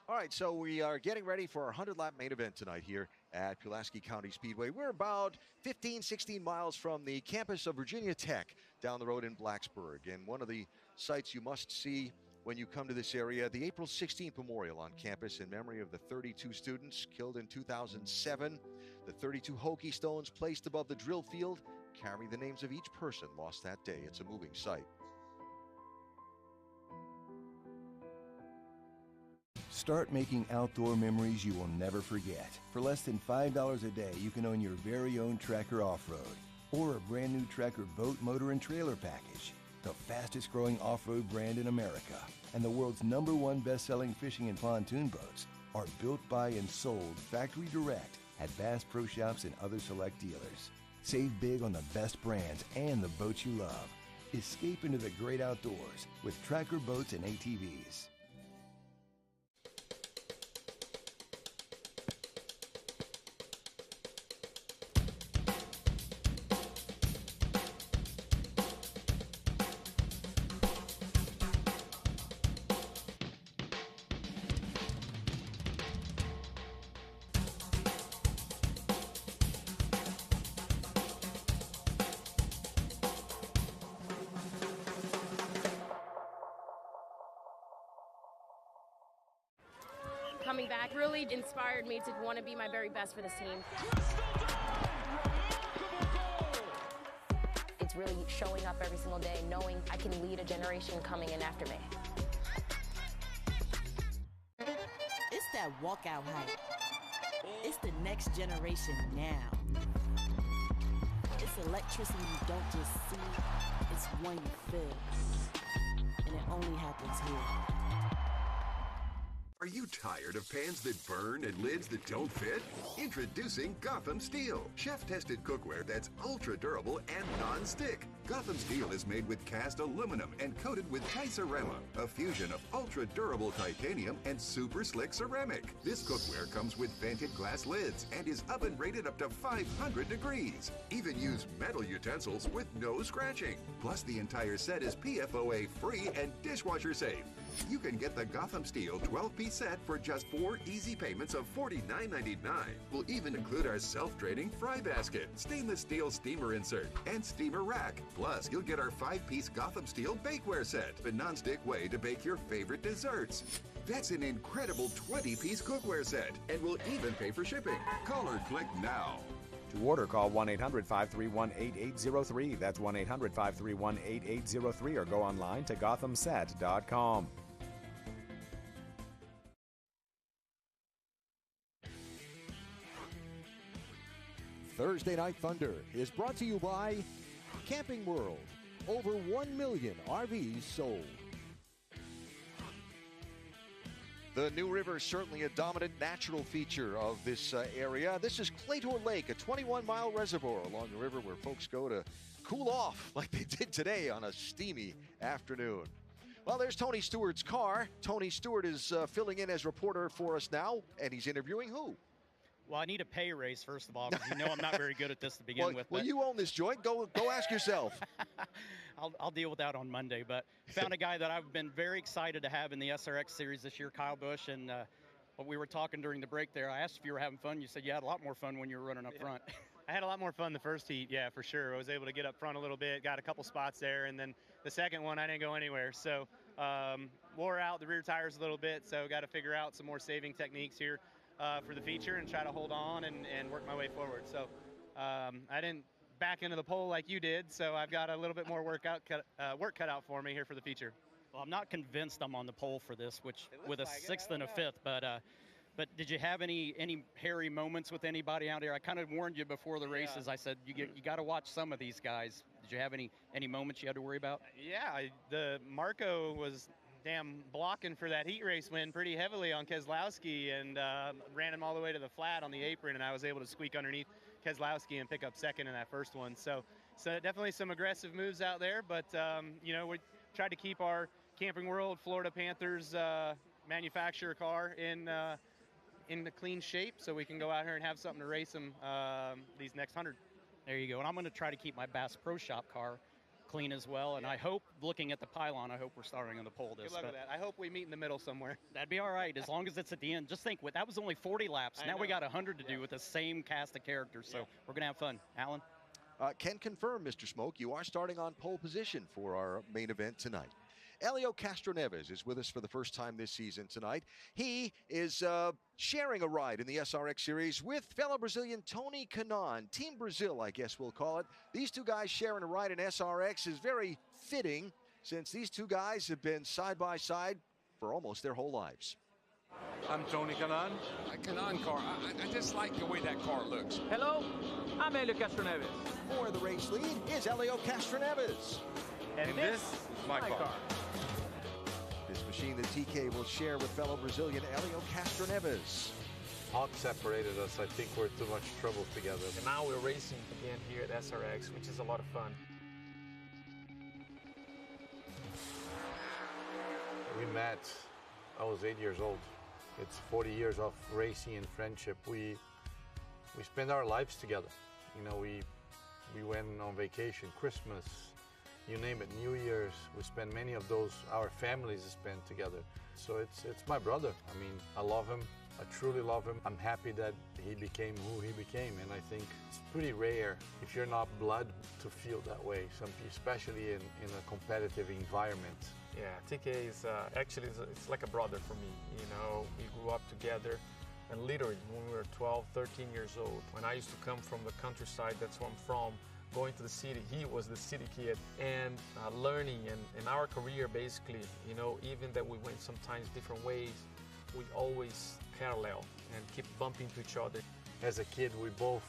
All right, so we are getting ready for our 100-lap main event tonight here at Pulaski County Speedway. We're about 15, 16 miles from the campus of Virginia Tech down the road in Blacksburg. And one of the sites you must see when you come to this area, the April 16th memorial on campus in memory of the 32 students killed in 2007. The 32 Hokie stones placed above the drill field carry the names of each person lost that day. It's a moving sight. Start making outdoor memories you will never forget. For less than $5 a day, you can own your very own Tracker Off-Road or a brand new Tracker boat, motor, and trailer package. The fastest growing off-road brand in America and the world's #1 best-selling fishing and pontoon boats are built by and sold factory direct at Bass Pro Shops and other select dealers. Save big on the best brands and the boats you love. Escape into the great outdoors with Tracker boats and ATVs. Coming back really inspired me to want to be my very best for this team. It's really showing up every single day, knowing I can lead a generation coming in after me. It's that walkout hype. It's the next generation now. It's electricity you don't just see, it's one you feel. And it only happens here. Are you tired of pans that burn and lids that don't fit? Introducing Gotham Steel, chef-tested cookware that's ultra-durable and non-stick. Gotham Steel is made with cast aluminum and coated with Ticerama, a fusion of ultra-durable titanium and super slick ceramic. This cookware comes with vented glass lids and is oven rated up to 500 degrees. Even use metal utensils with no scratching. Plus, the entire set is PFOA free and dishwasher safe. You can get the Gotham Steel 12-piece set for just 4 easy payments of $49.99. We'll even include our self-draining fry basket, stainless steel steamer insert, and steamer rack. Plus, you'll get our 5-piece Gotham Steel bakeware set, a non-stick way to bake your favorite desserts. That's an incredible 20-piece cookware set, and we'll even pay for shipping. Call or click now. To order, call 1-800-531-8803. That's 1-800-531-8803, or go online to gothamsat.com. Thursday Night Thunder is brought to you by Camping World. Over 1 million RVs sold. The New River is certainly a dominant natural feature of this area. This is Claytor Lake, a 21-mile reservoir along the river where folks go to cool off like they did today on a steamy afternoon. Well, there's Tony Stewart's car. Tony Stewart is filling in as reporter for us now, and he's interviewing who? Well, I need a pay raise, first of all, because you know I'm not very good at this to begin with. Well, you own this joint. Go ask yourself. I'll deal with that on Monday. But found a guy that I've been very excited to have in the SRX series this year, Kyle Busch. And when we were talking during the break there, I asked if you were having fun. You said you had a lot more fun when you were running up front. I had a lot more fun the first heat, yeah, for sure. I was able to get up front a little bit, got a couple spots there, and then the second one, I didn't go anywhere. So wore out the rear tires a little bit, so got to figure out some more saving techniques here for the feature and try to hold on and work my way forward. So I didn't back into the pole like you did, so I've got a little bit more work cut out for me here for the feature. Well, I'm not convinced I'm on the pole for this, which with a sixth and a fifth, but did you have any hairy moments with anybody out here? I kind of warned you before the races. I said you got to watch some of these guys. Did you have any moments you had to worry about? Yeah, the Marco was damn blocking for that heat race win pretty heavily on Keselowski, and ran him all the way to the flat on the apron, and I was able to squeak underneath Keselowski and pick up second in that first one. So definitely some aggressive moves out there, but we tried to keep our Camping World Florida Panthers manufacturer car in the clean shape, so we can go out here and have something to race them these next 100. There you go. And I'm going to try to keep my Bass Pro Shop car clean as well. And I hope, looking at the pylon, I hope we're starting on the pole this. Good luck with that. I hope we meet in the middle somewhere. That'd be all right, as long as it's at the end. Just think, that was only 40 laps. Now we got 100 to do with the same cast of characters, so we're going to have fun. Alan? Can confirm, Mr. Smoke, you are starting on pole position for our main event tonight. Elio Castroneves is with us for the first time this season tonight. He is sharing a ride in the SRX series with fellow Brazilian Tony Kanaan. Team Brazil, I guess we'll call it. These two guys sharing a ride in SRX is very fitting, since these two guys have been side by side for almost their whole lives. I'm Tony Kanaan. A Kanaan car. I just like the way that car looks. Hello, I'm Elio Castroneves. For the race lead is Elio Castroneves. And this is my car. This machine that TK will share with fellow Brazilian Elio Castroneves. Hawk separated us. I think we're too much trouble together. And now we're racing again here at SRX, which is a lot of fun. We met, I was 8 years old. It's 40 years of racing and friendship. We spend our lives together. We went on vacation, Christmas, you name it, New Year's. We spend many of those, our families spend together. So it's my brother. I mean, I love him. I truly love him. I'm happy that he became who he became, and I think it's pretty rare if you're not blood to feel that way, especially in a competitive environment. Yeah, TK is actually it's like a brother for me. We grew up together, and literally when we were 12, 13 years old, when I used to come from the countryside, that's where I'm from, going to the city, he was the city kid, and learning, and in our career basically, even that we went sometimes different ways, we always parallel and keep bumping into each other. As a kid, we both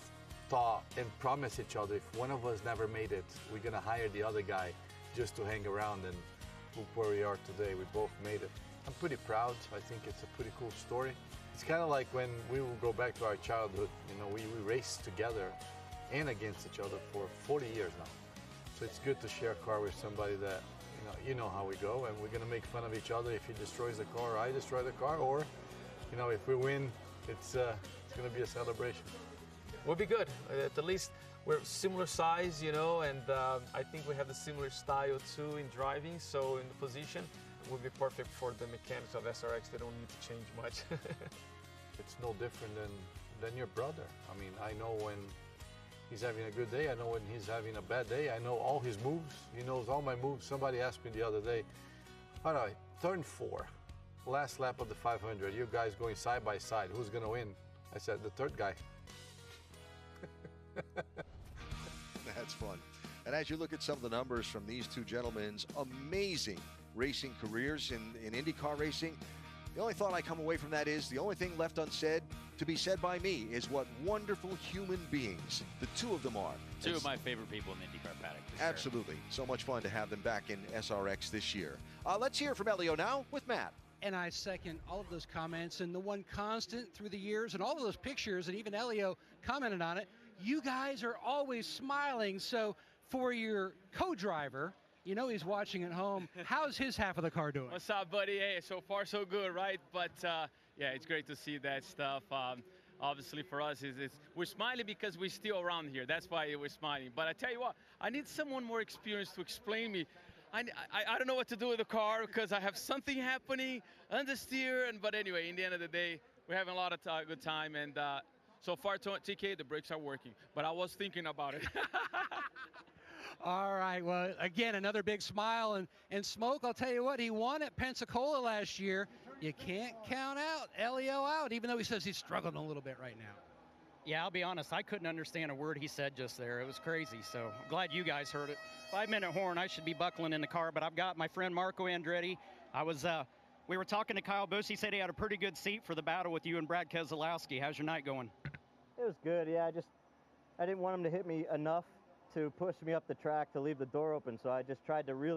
thought and promised each other, if one of us never made it, we're gonna hire the other guy just to hang around, and look where we are today. We both made it. I'm pretty proud. I think it's a pretty cool story. It's kind of like when we will go back to our childhood, we raced together and against each other for 40 years now. So it's good to share a car with somebody that, you know how we go, and we're gonna make fun of each other if he destroys the car or I destroy the car, or, if we win, it's gonna be a celebration. We'll be good. At least we're similar size, and I think we have the similar style too in driving, so in the position. would be perfect for the mechanics of SRX. They don't need to change much. It's no different than your brother. I mean, I know when he's having a good day. I know when he's having a bad day. I know all his moves. He knows all my moves. Somebody asked me the other day, all right, turn 4, last lap of the 500. You guys going side by side. Who's going to win? I said, the third guy. That's fun. And as you look at some of the numbers from these two gentlemen's amazing racing careers in IndyCar racing, the only thought I come away from that is the only thing left unsaid to be said by me is what wonderful human beings the two of them are. Two of my favorite people in the IndyCar paddock. Absolutely. So much fun to have them back in SRX this year. Let's hear from Elio now with Matt. And I second all of those comments. And the one constant through the years and all of those pictures, and even Elio commented on it, you guys are always smiling. So for your co-driver, you know he's watching at home. How's his half of the car doing? What's up, buddy? Hey, so far so good, right? But yeah, it's great to see that stuff. Obviously for us, we're smiling because we're still around here. That's why we're smiling. But I tell you what, I need someone more experienced to explain me. I don't know what to do with the car because I have something happening, understeer, but anyway, in the end of the day, we're having a lot of good time. And so far, TK, the brakes are working. But I was thinking about it. All right, well, again, another big smile. And Smoke, I'll tell you what, he won at Pensacola last year. You can't count out Elio out, even though he says he's struggling a little bit right now. Yeah, I'll be honest, I couldn't understand a word he said just there. It was crazy, so I'm glad you guys heard it. 5-minute horn, I should be buckling in the car, but I've got my friend Marco Andretti. We were talking to Kyle Busch. He said he had a pretty good seat for the battle with you and Brad Keselowski. How's your night going? It was good, yeah. I didn't want him to hit me enough to push me up the track to leave the door open, so I just tried to really